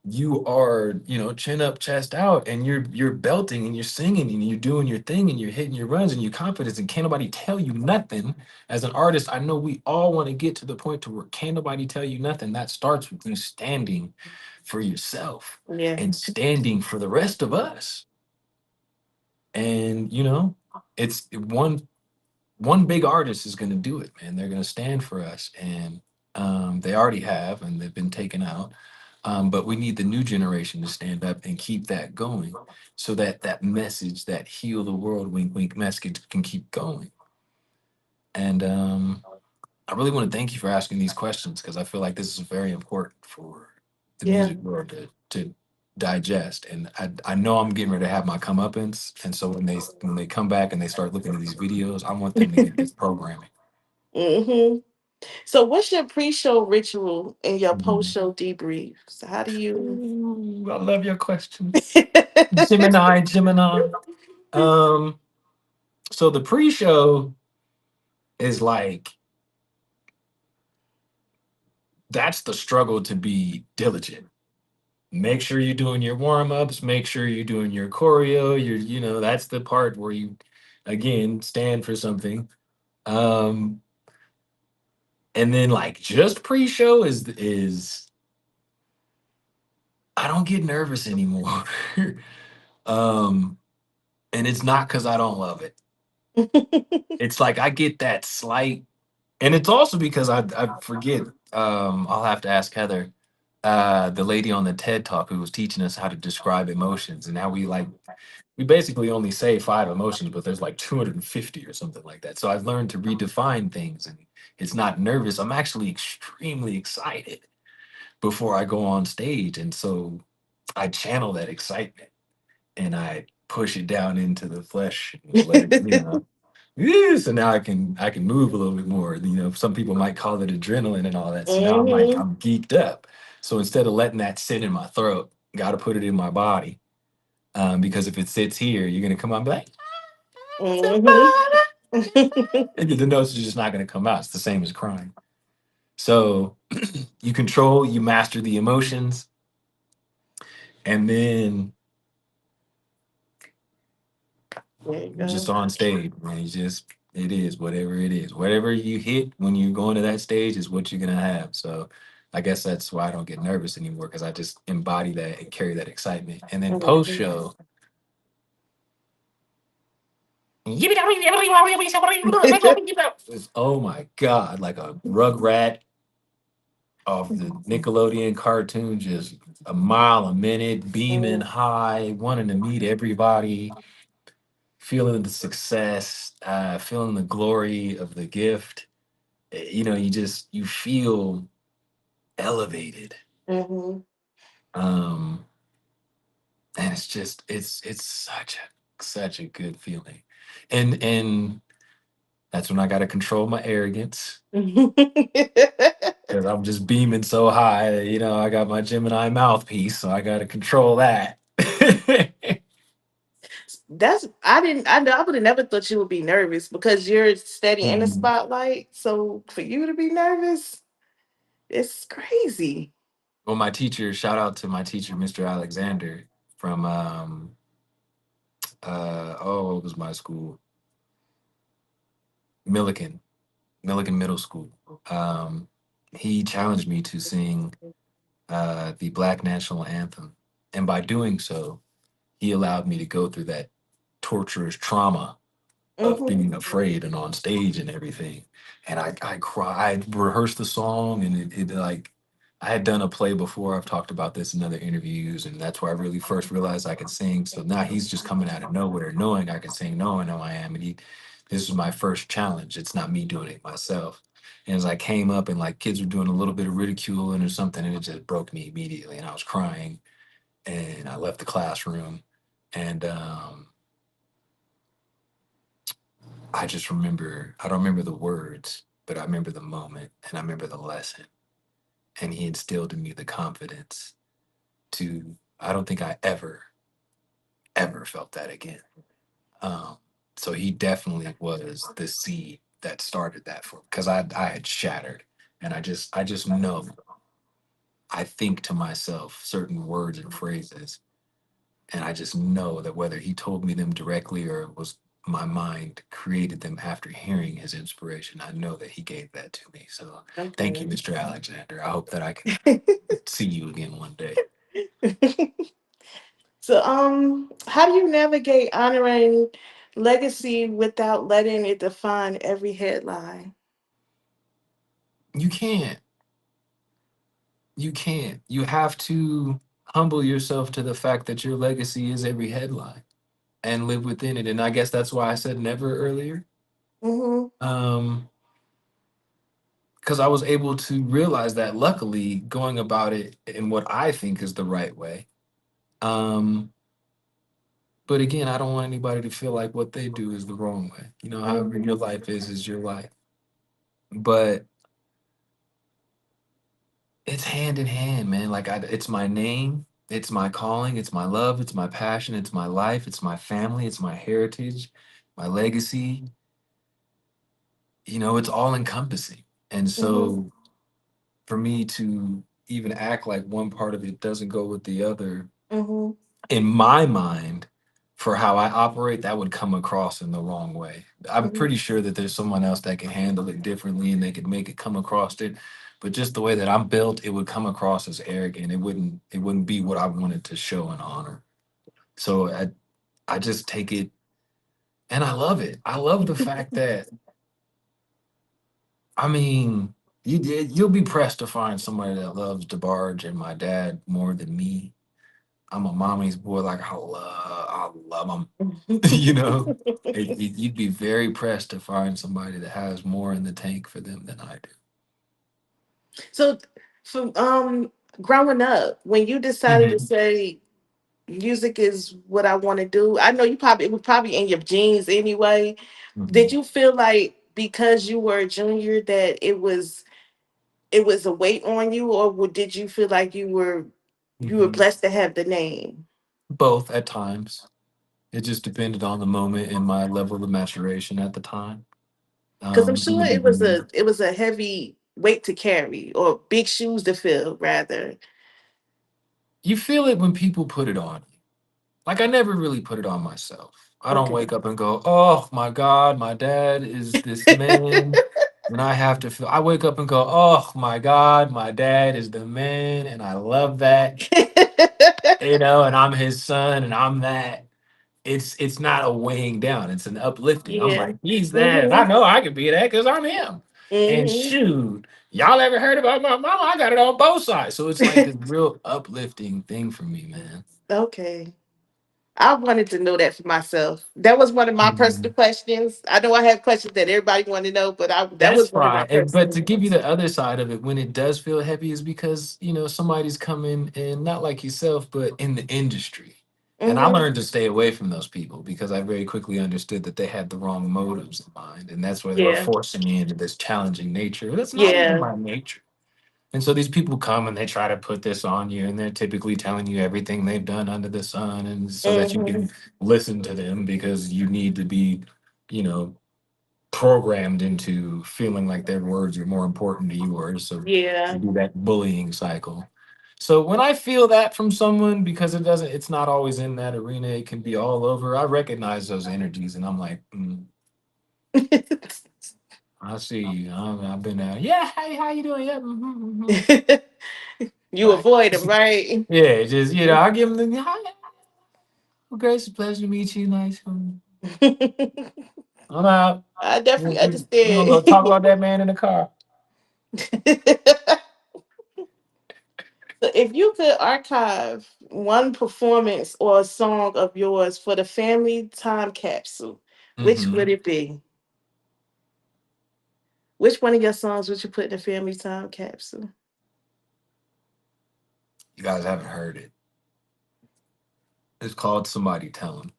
Speaker 2: you are, chin up, chest out, and you're belting and you're singing and you're doing your thing and you're hitting your runs and you're confident and can't nobody tell you nothing. As an artist, I know we all want to get to the point to where can't nobody tell you nothing. That starts with you standing for yourself
Speaker 1: Yeah.
Speaker 2: and standing for the rest of us. And it's one big artist is going to do it, man. They're going to stand for us, and they already have, and they've been taken out. But we need the new generation to stand up and keep that going, so that that message, that heal the world, wink, wink message, can keep going. And I really want to thank you for asking these questions because I feel like this is very important for the
Speaker 1: Yeah.
Speaker 2: music world to digest. And I know I'm getting ready to have my comeuppance, and so when they come back and they start looking at these videos, I want them to get this programming.
Speaker 1: Hmm. So, what's your pre-show ritual and your
Speaker 2: Mhm.
Speaker 1: post-show debrief? So, how do you?
Speaker 2: Ooh, I love your questions, Gemini, Gemini. Um, so the pre-show is like that's the struggle to be diligent. Make sure you're doing your warm-ups, make sure you're doing your choreo, that's the part where you again stand for something. Um, and then like just pre-show is I don't get nervous anymore. um, and it's not because I don't love it. It's like I get that slight, and it's also because I forget. I'll have to ask Heather. the lady on the TED Talk who was teaching us how to describe emotions and how we basically only say 5 emotions, but there's like 250 or something like that. So I've learned to redefine things, and it's not nervous. I'm actually extremely excited before I go on stage, and so I channel that excitement and I push it down into the flesh and let it, yeah, so now I can move a little bit more. Some people might call it adrenaline and all that. So now
Speaker 1: Mm-hmm.
Speaker 2: I'm geeked up. So instead of letting that sit in my throat, got to put it in my body. Because if it sits here, you're gonna come out and be like,
Speaker 1: Mm-hmm.
Speaker 2: somebody. And the notes are just not gonna come out. It's the same as crying. So you control, you master the emotions, and then
Speaker 1: There you
Speaker 2: you're just
Speaker 1: go.
Speaker 2: on stage, man. It is whatever it is. Whatever you hit when you go into that stage is what you're gonna have. So I guess that's why I don't get nervous anymore, because I just embody that and carry that excitement. And then post
Speaker 1: Mhm.
Speaker 2: show, oh my god, like a rugrat of the Nickelodeon cartoon, just a mile a minute, beaming
Speaker 1: Mm,
Speaker 2: high, wanting to meet everybody, feeling the success, feeling the glory of the gift. You feel elevated.
Speaker 1: mhm.
Speaker 2: Um, and it's such a good feeling. And that's when I gotta control my arrogance, because I'm just beaming so high. I got my Gemini mouthpiece, so I gotta control that.
Speaker 1: That's I would have never thought you would be nervous because you're steady in the
Speaker 2: Mhm.
Speaker 1: spotlight. So for you to be nervous, it's crazy.
Speaker 2: Well, my teacher, shout out to my teacher, Mr. Alexander, from what was my school? Milliken, Milliken Middle School. Um, he challenged me to sing the Black National Anthem, and by doing so, he allowed me to go through that torturous trauma of
Speaker 1: Hmm.
Speaker 2: being afraid and on stage and everything. And I cried, rehearsed the song, and it like I had done a play before. I've talked about this in other interviews, and that's where I really first realized I could sing. So now he's just coming out of nowhere, knowing I can sing, knowing who I am. And this is my first challenge. It's not me doing it myself. And as I came up and like kids were doing a little bit of ridiculing or something, and it just broke me immediately. And I was crying, and I left the classroom, and I just remember, I don't remember the words, but I remember the moment and I remember the lesson. And he instilled in me the confidence I don't think I ever felt that again. Um, so he definitely was the seed that started that for, because I had shattered, and I just know, I think to myself certain words and phrases, and I just know that whether he told me them directly or it was my mind created them after hearing his inspiration, I know that he gave that to me. So thank you,
Speaker 1: Okay.
Speaker 2: Mr. Alexander. I hope that I can see you again one day.
Speaker 1: So, how do you navigate honoring legacy without letting it define every headline?
Speaker 2: You can't. You can't. You have to humble yourself to the fact that your legacy is every headline and live within it. And I guess that's why I said never earlier.
Speaker 1: Mm-hmm.
Speaker 2: Um, because I was able to realize that, luckily, going about it in what I think is the right way. Um, but again, I don't want anybody to feel like what they do is the wrong way. However
Speaker 1: Mm-hmm.
Speaker 2: your life is your life. But it's hand in hand, man. Like it's my name, it's my calling, it's my love, it's my passion, it's my life, it's my family, it's my heritage, my legacy. It's all encompassing. And
Speaker 1: Mm-hmm.
Speaker 2: so for me to even act like one part of it doesn't go with the other,
Speaker 1: Mm-hmm.
Speaker 2: in my mind, for how I operate, that would come across in the wrong way. I'm
Speaker 1: Mm-hmm.
Speaker 2: pretty sure that there's someone else that can handle it differently and they could make it come across it. But just the way that I'm built, it would come across as arrogant. It wouldn't be what I wanted to show and honor. So I just take it, and I love it. I love the fact that, I mean, You'll be pressed to find somebody that loves DeBarge and my dad more than me. I'm a mommy's boy. Like I love him. You know, you'd be very pressed to find somebody that has more in the tank for them than I do.
Speaker 1: So, from growing up, when you decided to
Speaker 2: Mhm.
Speaker 1: say music is what I want to do, I know you probably it was probably in your genes anyway. Did
Speaker 2: Mhm.
Speaker 1: you feel like because you were a junior that it was a weight on you, or did you feel like you were
Speaker 2: Mhm.
Speaker 1: blessed to have the name?
Speaker 2: Both at times. It just depended on the moment and my level of maturation at the time.
Speaker 1: Because I'm
Speaker 2: In
Speaker 1: sure
Speaker 2: the
Speaker 1: it was
Speaker 2: beginning,
Speaker 1: a heavy weight to carry, or big shoes to fill, rather.
Speaker 2: you feel it when people put it on you. Like I never really put it on myself. I don't
Speaker 1: Okay.
Speaker 2: wake up and go, "Oh my God, my dad is this man," and I have to feel. I wake up and go, "Oh my God, my dad is the man, and I love that." And I'm his son, and I'm that. It's not a weighing down, it's an uplifting. I'm
Speaker 1: Yeah.
Speaker 2: like, he's that, and I
Speaker 1: Mhm.
Speaker 2: know I can be that because I'm him. And
Speaker 1: Mhm.
Speaker 2: shoot, y'all ever heard about my mama? I got it on both sides. So it's like this real uplifting thing for me, man.
Speaker 1: Okay. I wanted to know that for myself. That was one of my personal
Speaker 2: Mhm.
Speaker 1: questions. I know I have questions that everybody want to know, but that
Speaker 2: That's
Speaker 1: was one of my
Speaker 2: fine. But
Speaker 1: personal
Speaker 2: to give you
Speaker 1: ones.
Speaker 2: the other side of it, when it does feel heavy, is because, somebody's coming and not like yourself, but in the industry. And I
Speaker 1: Hmm.
Speaker 2: learned to stay away from those people because I very quickly understood that they had the wrong motives in mind. And that's why they were
Speaker 1: Yeah.
Speaker 2: forcing me into this challenging nature. That's not even
Speaker 1: Yeah.
Speaker 2: my nature. And so these people come and they try to put this on you, and they're typically telling you everything they've done under the sun, and so that you
Speaker 1: Hmm.
Speaker 2: can listen to them because you need to be, you know, programmed into feeling like their words are more important to yours. So they
Speaker 1: Yeah.
Speaker 2: do that bullying cycle. So when I feel that from someone, because it's not always in that arena, it can be all over. I recognize those energies, and I'm like, I see you. I've been out. Yeah, hey, how you doing? Yeah,
Speaker 1: You
Speaker 2: bye.
Speaker 1: avoid them, right?
Speaker 2: Yeah, just I give them the hi. Okay, it's a pleasure to meet you. Nice. I'm out.
Speaker 1: I
Speaker 2: We're
Speaker 1: definitely
Speaker 2: gonna
Speaker 1: understand.
Speaker 2: go talk about that man in the car.
Speaker 1: So if you could archive one performance or a song of yours for the family time capsule, which would
Speaker 2: Hmm.
Speaker 1: it be? Which one of your songs would you put in the family time capsule?
Speaker 2: You guys haven't heard it. It's called Somebody Tell 'Em.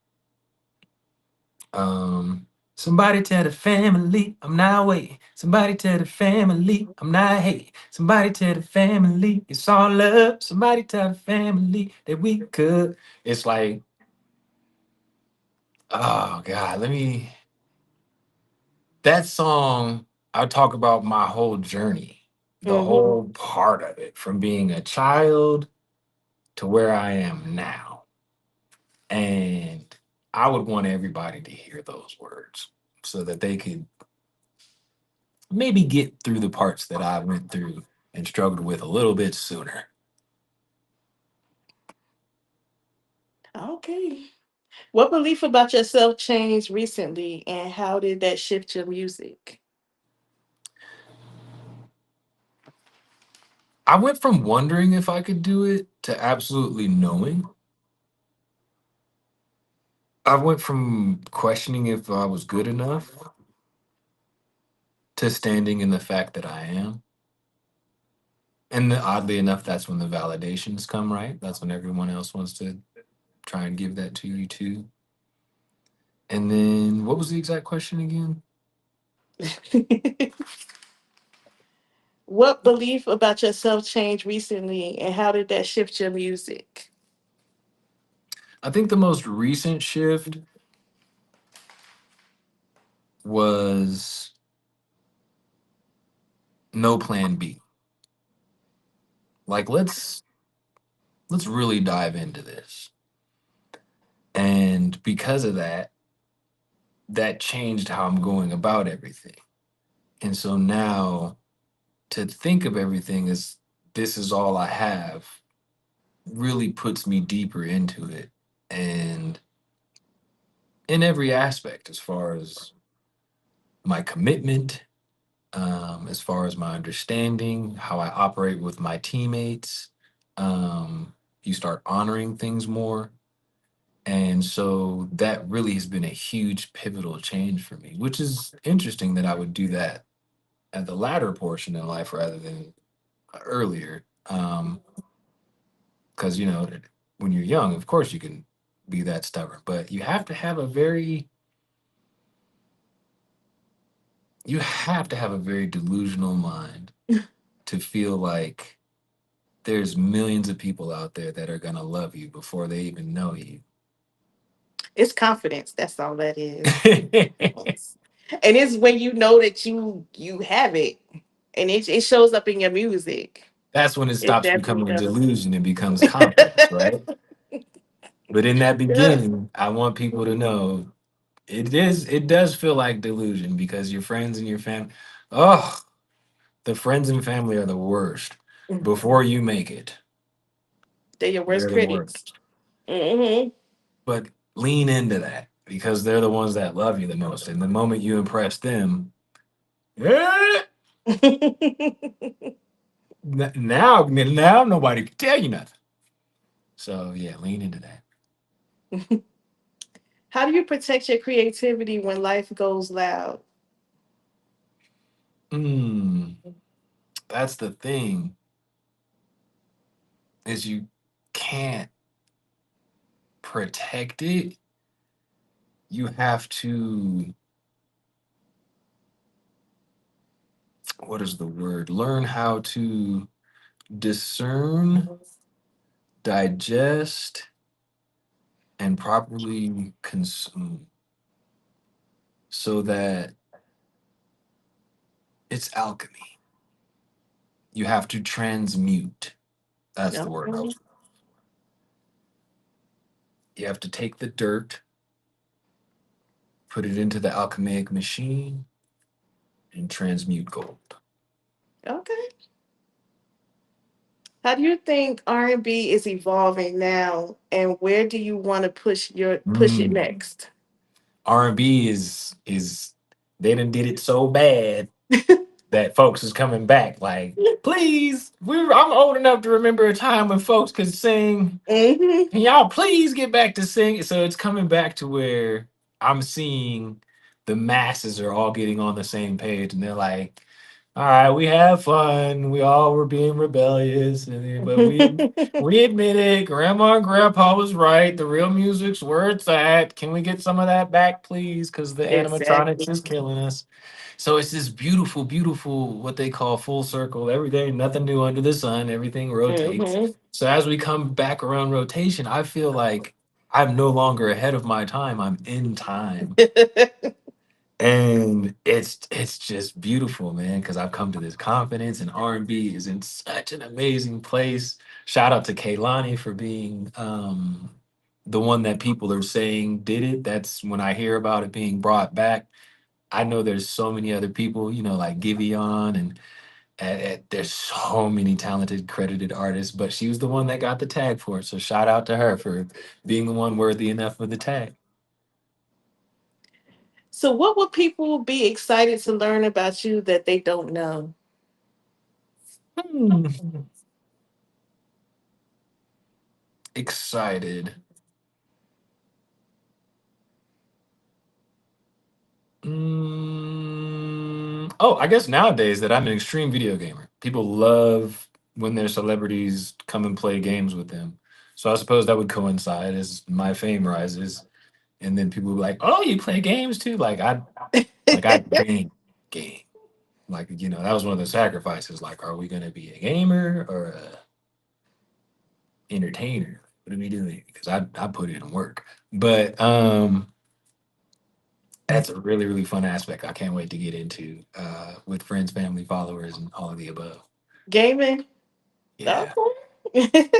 Speaker 2: Um, Somebody tell the family I'm not waiting. Somebody tell the family I'm not hating. Somebody tell the family it's all love. Somebody tell the family that we could. It's like, oh God, that song. I talk about my whole journey, the
Speaker 1: Hmm.
Speaker 2: whole part of it, from being a child to where I am now. And I would want everybody to hear those words so that they could maybe get through the parts that I went through and struggled with a little bit sooner.
Speaker 1: Okay. What belief about yourself changed recently, and how did that shift your music?
Speaker 2: I went from wondering if I could do it to absolutely knowing. I went from questioning if I was good enough to standing in the fact that I am. And oddly enough, that's when the validations come, right? That's when everyone else wants to try and give that to you too. And then what was the exact question again?
Speaker 1: What belief about yourself changed recently, and how did that shift your music?
Speaker 2: I think the most recent shift was no plan B. Like let's really dive into this. And because of that, that changed how I'm going about everything. And so now to think of everything as this is all I have really puts me deeper into it. And in every aspect, as far as my commitment, as far as my understanding, how I operate with my teammates. You start honoring things more. And so that really has been a huge pivotal change for me, which is interesting that I would do that at the latter portion in life rather than earlier. Because, when you're young, of course you can be that stubborn, but you have to have a very delusional mind to feel like there's millions of people out there that are gonna love you before they even know you.
Speaker 1: It's confidence. That's all that is. And it's when you know that you have it, and it shows up in your music.
Speaker 2: That's when it
Speaker 1: It
Speaker 2: stops
Speaker 1: definitely
Speaker 2: becoming
Speaker 1: does.
Speaker 2: delusion and becomes confidence, right? But in that
Speaker 1: Yeah.
Speaker 2: beginning, I want people to know it does feel like delusion because your friends and your family, oh, the friends and family are the worst. Before you make it,
Speaker 1: They're your worst
Speaker 2: they're the
Speaker 1: critics.
Speaker 2: worst.
Speaker 1: Hmm.
Speaker 2: But lean into that because they're the ones that love you the most. And the moment you impress them, eh, now nobody can tell you nothing. So yeah, lean into that.
Speaker 1: How do you protect your creativity when life goes loud?
Speaker 2: Mm, that's the thing is you can't protect it. You have to, what is the word? Learn how to discern, digest, and properly consume so that it's alchemy. You have to transmute. That's the word I
Speaker 1: Okay.
Speaker 2: was. You have to take the dirt, put it into the alchemic machine, and transmute gold.
Speaker 1: Okay. How do you think R&B is evolving now, and where do you want to push it
Speaker 2: Mm.
Speaker 1: next?
Speaker 2: R&B is they done did it so bad that folks is coming back like, please, I'm old enough to remember a time when folks could sing.
Speaker 1: Hmm.
Speaker 2: Can y'all please get back to singing? So it's coming back to where I'm seeing the masses are all getting on the same page and they're like, all right, we have fun. We all were being rebellious, but we admit it. Grandma and Grandpa was right. The real music's where it's at. Can we get some of that back, please? Because the animatronics
Speaker 1: Exactly.
Speaker 2: is killing us. So it's this beautiful, beautiful what they call full circle. Every day, nothing new under the sun. Everything rotates.
Speaker 1: Hmm.
Speaker 2: So as we come back around rotation, I feel like I'm no longer ahead of my time. I'm in time. And it's just beautiful, man, because I've come to this confidence and R&B is in such an amazing place. Shout out to Kaylani for being the one that people are saying did it. That's when I hear about it being brought back. I know there's so many other people, like Giveon and there's so many talented credited artists, but she was the one that got the tag for it. So shout out to her for being the one worthy enough of the tag.
Speaker 1: So, what would people be excited to learn about you that they don't know?
Speaker 2: Hmm, excited. Oh, I guess nowadays that I'm an extreme video gamer. People love when their celebrities come and play games with them. So I suppose that would coincide as my fame rises, and then people will be like, "Oh, you play games too?" Like I game. Like that was one of the sacrifices. Like, are we gonna be a gamer or a entertainer? What are we doing? Because I put in work, but that's a really, really fun aspect. I can't wait to get into with friends, family, followers, and all of the above.
Speaker 1: Gaming?
Speaker 2: Yeah,
Speaker 1: Okay.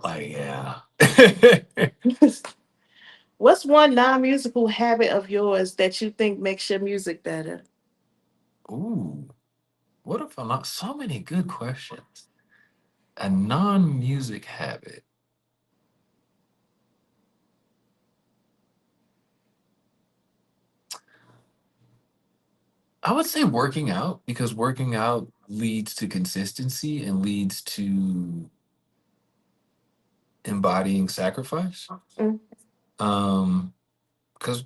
Speaker 2: like yeah.
Speaker 1: What's one non musical habit of yours that you think makes your music better?
Speaker 2: Ooh, what if I'm not? So many good questions. A non-music habit. I would say working out because working out leads to consistency and leads to embodying sacrifice.
Speaker 1: Mm.
Speaker 2: Um, because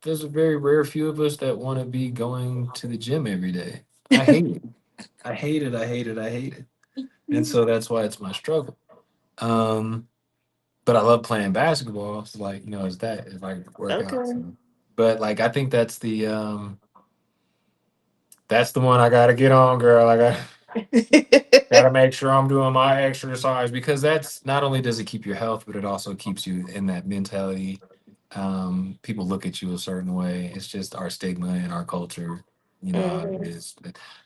Speaker 2: there's a very rare few of us that want to be going to the gym every day. I hate it. I hate it. I hate it. I hate it. And so that's why it's my struggle. Um, but I love playing basketball. It's like, it's like workouts.
Speaker 1: Okay.
Speaker 2: But like I think that's the one I gotta get on, girl. I gotta make sure I'm doing my exercise because that's not only does it keep your health, but it also keeps you in that mentality. People look at you a certain way. It's just our stigma in our culture, how it
Speaker 1: Mhm.
Speaker 2: is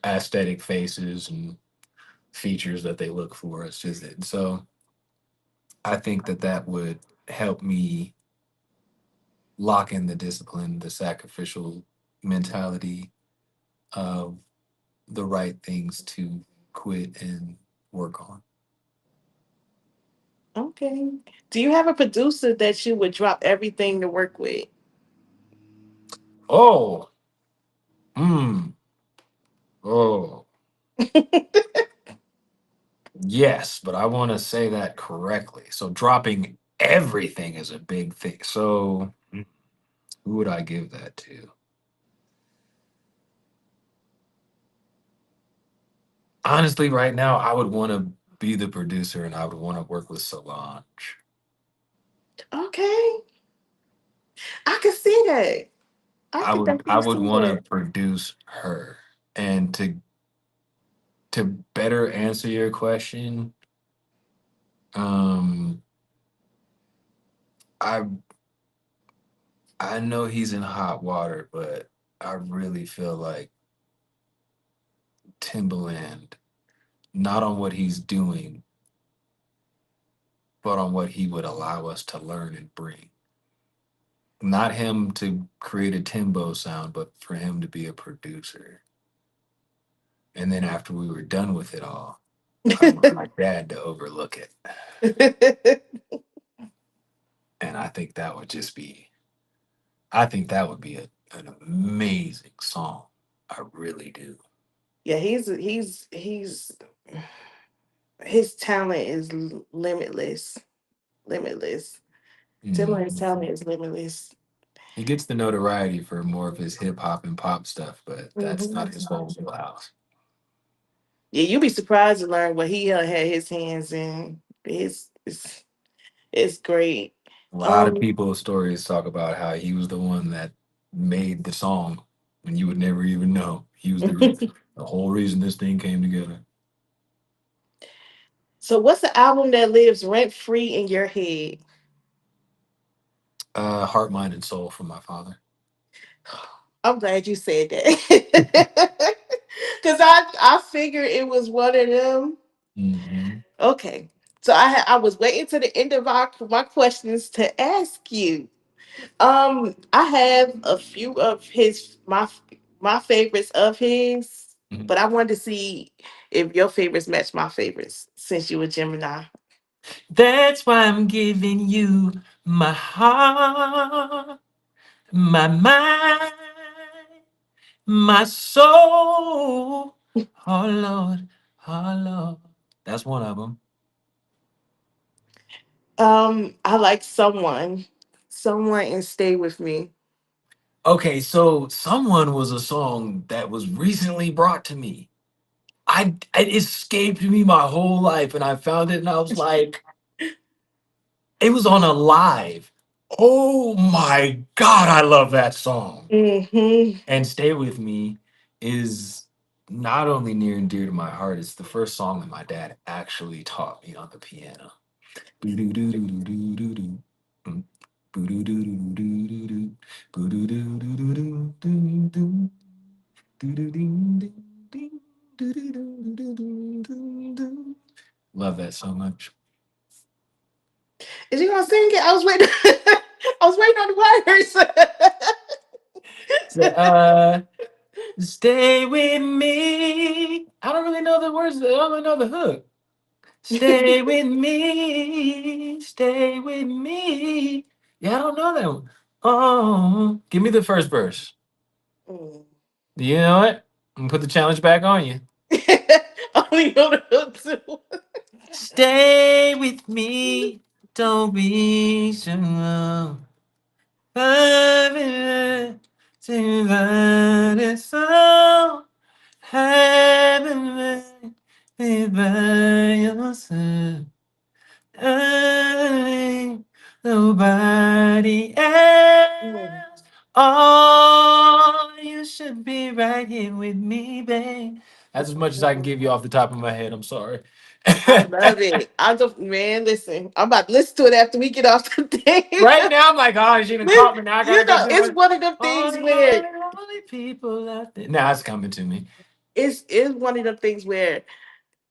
Speaker 2: aesthetic faces and features that they look for. It's just it. So I think that would help me lock in the discipline, the sacrificial mentality of the right things to quit and work on.
Speaker 1: Okay. Do you have a producer that you would drop everything to work with?
Speaker 2: Oh, hmm. Oh, yes, but I want to say that correctly. So dropping everything is a big thing. So who would I give that to? Honestly, right now, I would want to be the producer and I would want to work with Solange.
Speaker 1: Okay. I can see that. I
Speaker 2: I
Speaker 1: could
Speaker 2: would I
Speaker 1: definitely
Speaker 2: would
Speaker 1: see
Speaker 2: want to
Speaker 1: that.
Speaker 2: produce her. And to better answer your question, um, I I know he's in hot water, but I really feel like Timbaland, not on what he's doing, but on what he would allow us to learn and bring. Not him to create a Timbo sound, but for him to be a producer. And then after we were done with it all, I want my dad to overlook it. And I think that would be an amazing song. I really do.
Speaker 1: Yeah, he's his talent is limitless. Limitless. Timberland's
Speaker 2: Mhm.
Speaker 1: talent is limitless.
Speaker 2: He gets the notoriety for more of his hip hop and pop stuff, but that's
Speaker 1: Hmm.
Speaker 2: not his whole wheelhouse.
Speaker 1: Yeah, you'd be surprised to learn what he had his hands in. It's great.
Speaker 2: A lot of
Speaker 1: Um,
Speaker 2: people's stories talk about how he was the one that made the song, and you would never even know he was the whole reason this thing came together.
Speaker 1: so what's the album that lives rent free in your head?
Speaker 2: Heart, mind, and soul from my father.
Speaker 1: I'm glad you said that. Cause I figured it was one of them.
Speaker 2: Hmm.
Speaker 1: Okay. So I was waiting to the end of my questions to ask you. I have a few of my favorites of his, but I wanted to see if your favorites match my favorites since you were Gemini.
Speaker 2: That's why I'm giving you my heart, my mind, my soul. Oh Lord, oh Lord. That's one of them.
Speaker 1: I like someone and stay with me.
Speaker 2: Okay, so someone was a song that was recently brought to me. It escaped me my whole life, and I found it, and I was like, it was on a live. Oh my god, I love that song.
Speaker 1: Hmm.
Speaker 2: And Stay With Me is not only near and dear to my heart, it's the first song that my dad actually taught me on the piano. Boo-doo-doo-doo-doo-doo-doo. Mm. Boo-doo-doo-doo-doo-doo-doo. Boo-doo-doo-doo-doo-doo-doo. Doo-doo-ding-ding-ding. Doo-doo-doo-doo-doo-doo-doo. Love that so much.
Speaker 1: Is you gonna sing it? I was waiting. I was waiting on the
Speaker 2: So,
Speaker 1: words.
Speaker 2: stay with me. I don't really know the words. I don't really know the hook. Stay with me. Stay with me. Yeah, I don't know that one. Oh, give me the first verse.
Speaker 1: Mm.
Speaker 2: You know what? I'm gonna put the challenge back on you.
Speaker 1: Only know the hook too.
Speaker 2: Stay with me. Don't be so long. Haven't so haven't been by yourself. I, nobody
Speaker 1: Mm.
Speaker 2: else. Oh, you should be right here with me, babe. That's as much as I can give you off the top of my head. I'm sorry.
Speaker 1: I love it. I don't, man, listen, I'm about to listen to it after we get off the thing.
Speaker 2: Right now, I'm like, oh, she done caught me. Now I
Speaker 1: You
Speaker 2: gotta go
Speaker 1: know,
Speaker 2: do
Speaker 1: it's
Speaker 2: it.
Speaker 1: one of them
Speaker 2: All
Speaker 1: things
Speaker 2: the
Speaker 1: where
Speaker 2: lonely people out there. Now it's coming to me.
Speaker 1: it's one of them things where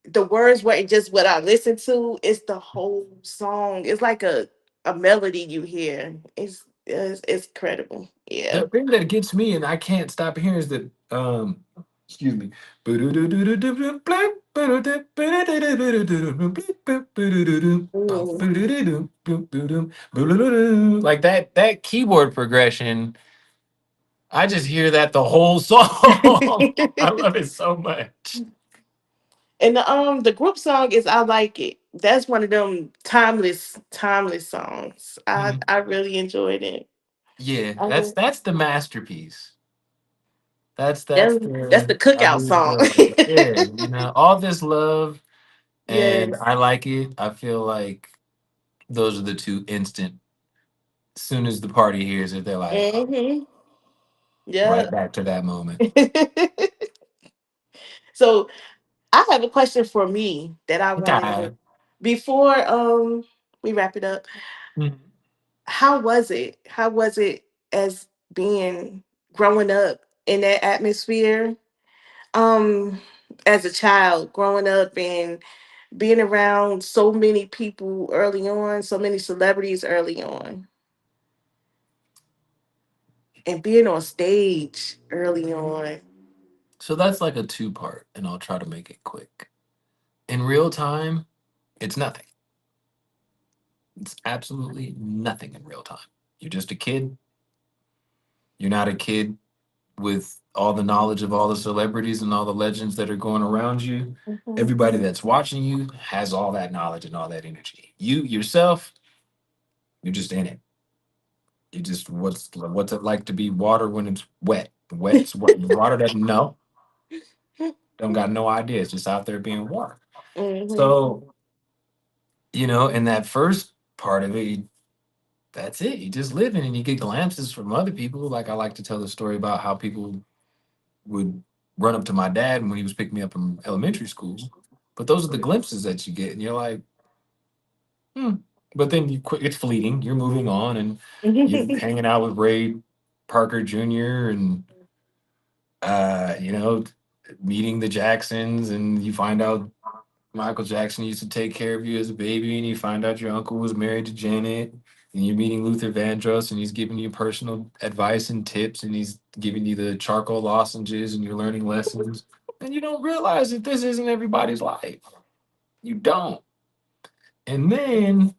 Speaker 1: the words weren't just what I listened to, it's the whole song. It's like a melody you hear. It's incredible. Yeah.
Speaker 2: The thing that gets me and I can't stop hearing is that excuse me.
Speaker 1: Mm.
Speaker 2: Like that keyboard progression, I just hear that the whole song. I love it so much.
Speaker 1: And the group song is I Like It. That's one of them timeless songs.
Speaker 2: Mhm.
Speaker 1: I really enjoyed it.
Speaker 2: Yeah, that's
Speaker 1: Um,
Speaker 2: that's the masterpiece. That's
Speaker 1: that's the
Speaker 2: the I
Speaker 1: cookout
Speaker 2: really
Speaker 1: song.
Speaker 2: feel like yeah, all this love and
Speaker 1: Yes.
Speaker 2: I like it. I feel like those are the two instant. Soon as the party hears it, they're like, oh,
Speaker 1: Hmm.
Speaker 2: right
Speaker 1: Yeah.
Speaker 2: back to that moment.
Speaker 1: So I have a question for me that I wanted
Speaker 2: Okay.
Speaker 1: to before we wrap it up.
Speaker 2: Mhm.
Speaker 1: How was it? How was it as being growing up in that atmosphere? Um, as a child, growing up and being around so many people early on, so many celebrities early on, and being on stage early on.
Speaker 2: So that's like a two part, and I'll try to make it quick. In real time, it's nothing. It's absolutely nothing in real time. You're just a kid. You're not a kid with all the knowledge of all the celebrities and all the legends that are going around you.
Speaker 1: Mhm.
Speaker 2: Everybody that's watching you has all that knowledge and all that energy. You yourself, you're just in it. You just what's it like to be water when it's wet? Wet's what water doesn't know. Don't got no idea. It's just out there being water.
Speaker 1: Mhm.
Speaker 2: So, in that first part of it, that's it. You just living and you get glimpses from other people. Like I like to tell the story about how people would run up to my dad when he was picking me up from elementary school. But those are the glimpses that you get, and you're like, hmm. But then it's fleeting. You're moving on, and you're hanging out with Ray Parker Jr. and uh, meeting the Jacksons, and you find out Michael Jackson used to take care of you as a baby, and you find out your uncle was married to Janet, and you're meeting Luther Vandross, and he's giving you personal advice and tips, and he's giving you the charcoal lozenges, and you're learning lessons, and you don't realize that this isn't everybody's life. You don't. And then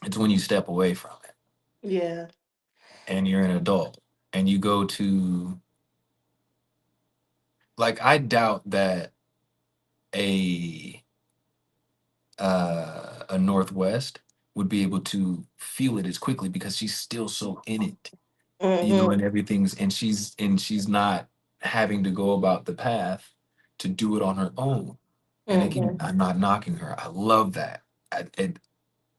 Speaker 2: it's when you step away from it,
Speaker 1: Yeah.
Speaker 2: and you're an adult, and you go to like I doubt that a a Northwest would be able to feel it as quickly because she's still so in it, and
Speaker 1: Mhm.
Speaker 2: she's not having to go about the path to do it on her own. And again,
Speaker 1: Mhm.
Speaker 2: I'm not knocking her. I love that.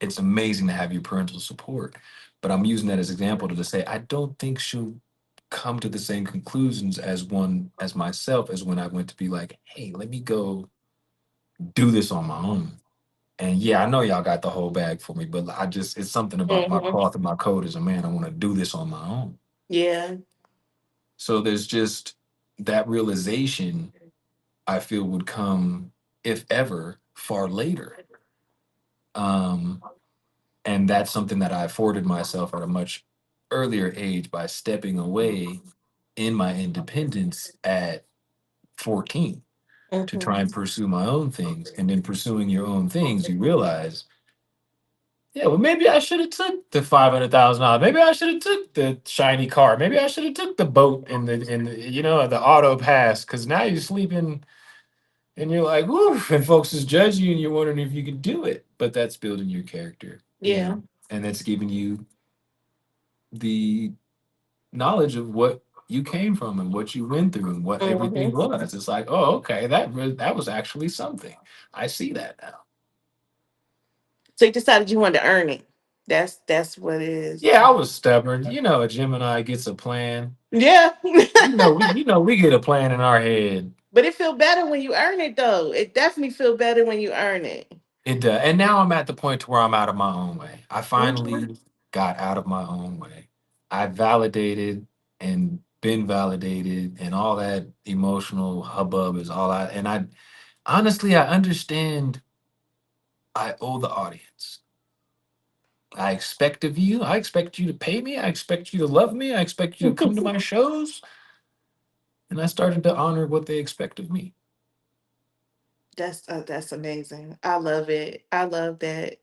Speaker 2: It's amazing to have your parental support, but I'm using that as example to just say I don't think she'll come to the same conclusions as myself as when I went to be like, hey, let me go do this on my own. And yeah, I know y'all got the whole bag for me, but it's something about my
Speaker 1: Mhm.
Speaker 2: cloth and my code as a man. I want to do this on my own.
Speaker 1: Yeah.
Speaker 2: So there's just that realization I feel would come, if ever, far later. Um, and that's something that I afforded myself at a much earlier age by stepping away in my independence at 14 to try
Speaker 1: Mhm.
Speaker 2: and pursue my own things. And in pursuing your own things, you realize Yeah, well, maybe I should have took the $500,000. Maybe I should have took the shiny car. Maybe I should have took the boat and the auto pass. Because now you're sleeping and you're like, woof, and folks is judging you and you're wondering if you could do it. But that's building your character,
Speaker 1: Yeah.
Speaker 2: and that's giving you the knowledge of what you came from and what you went through and what everything
Speaker 1: Hmm.
Speaker 2: was. It's like, oh, okay, that was actually something. I see that now.
Speaker 1: So you decided you wanted to earn it. That's what it is.
Speaker 2: Yeah, I was stubborn. A Gemini gets a plan.
Speaker 1: Yeah.
Speaker 2: We get a plan in our head.
Speaker 1: But it feel better when you earn it though. It definitely feel better when you earn it.
Speaker 2: It does. And now I'm at the point to where I'm out of my own way. I
Speaker 1: Mhm.
Speaker 2: finally got out of my own way. I validated and been validated, and all that emotional hubbub is all and I honestly, I understand I owe the audience. I expect of you. I expect you to pay me. I expect you to love me. I expect you to come to my shows. And I started to honor what they expect of me.
Speaker 1: That's amazing. I love it. I love that.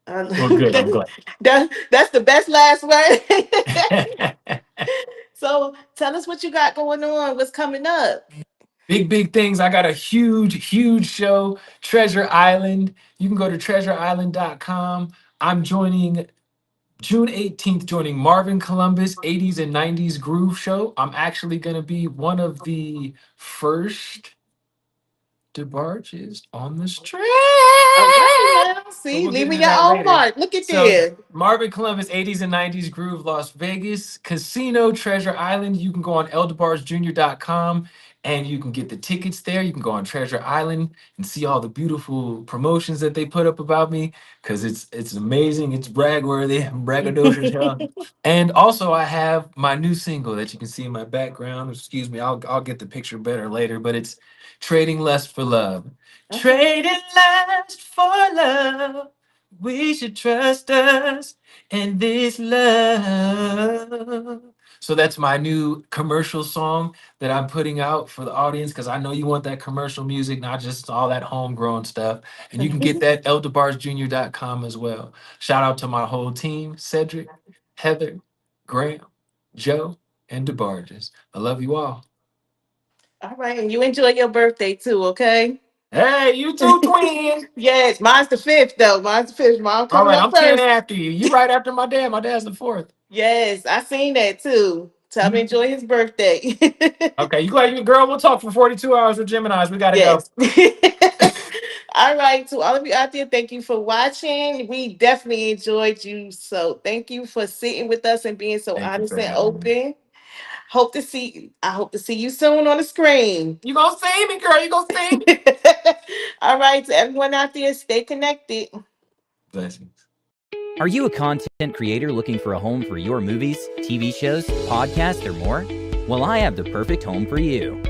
Speaker 2: Well, good. I'm glad.
Speaker 1: That's the best last word.
Speaker 2: Big,
Speaker 1: So tell us what you got going on. What's coming up?
Speaker 2: big things. I got a huge show, Treasure Island. You can go to treasureisland.com. I'm joining June 18th, joining Marvin Columbus 80s and 90s Groove Show. I'm actually going to be one of the first DeBarges on the street.
Speaker 1: All right now.
Speaker 2: But
Speaker 1: See,
Speaker 2: we'll get
Speaker 1: leaving
Speaker 2: into
Speaker 1: your
Speaker 2: that
Speaker 1: own
Speaker 2: later.
Speaker 1: mark. Look at
Speaker 2: So
Speaker 1: there.
Speaker 2: Marvin Columbus, 80s and 90s Groove, Las Vegas, Casino, Treasure Island. You can go on eldebarsjr.com and you can get the tickets there. You can go on Treasure Island and see all the beautiful promotions that they put up about me because it's amazing. It's brag-worthy, braggadocious, hell. And also I have my new single that you can see in my background. Excuse me, I'll get the picture better later, but it's Trading Lust for Love.
Speaker 1: Okay.
Speaker 2: Trading lust for love. We should trust us and this love. So that's my new commercial song that I'm putting out for the audience because I know you want that commercial music, not just all that homegrown stuff. And you can get that at eldebarsjr.com as well. Shout out to my whole team, Cedric, Heather, Graham, Joe, and DeBarges. I love you all.
Speaker 1: All right. And you enjoy your birthday too, okay?
Speaker 2: Hey, you too, twin.
Speaker 1: Yes, mine's the fifth though. Mine's the fifth. Mine
Speaker 2: All
Speaker 1: coming
Speaker 2: right,
Speaker 1: up
Speaker 2: I'm 10
Speaker 1: first.
Speaker 2: after you. You right after my dad. My dad's the fourth.
Speaker 1: Yes, I seen that too. Tell him enjoy his birthday.
Speaker 2: Okay, you glad you girl? We'll talk for 42 hours with Geminis. We gotta go.
Speaker 1: Yes. All right, to all of you out there, thank you for watching. We definitely enjoyed you. So thank you for sitting with us and being so
Speaker 2: Thank you
Speaker 1: honest
Speaker 2: for
Speaker 1: and
Speaker 2: having me.
Speaker 1: open. I hope to see you soon on the screen.
Speaker 2: You gonna see me, girl? You gonna see me?
Speaker 1: All right, to everyone out there, stay connected.
Speaker 2: Blessings.
Speaker 5: Are you a content creator looking for a home for your movies, TV shows, podcasts, or more? Well, I have the perfect home for you.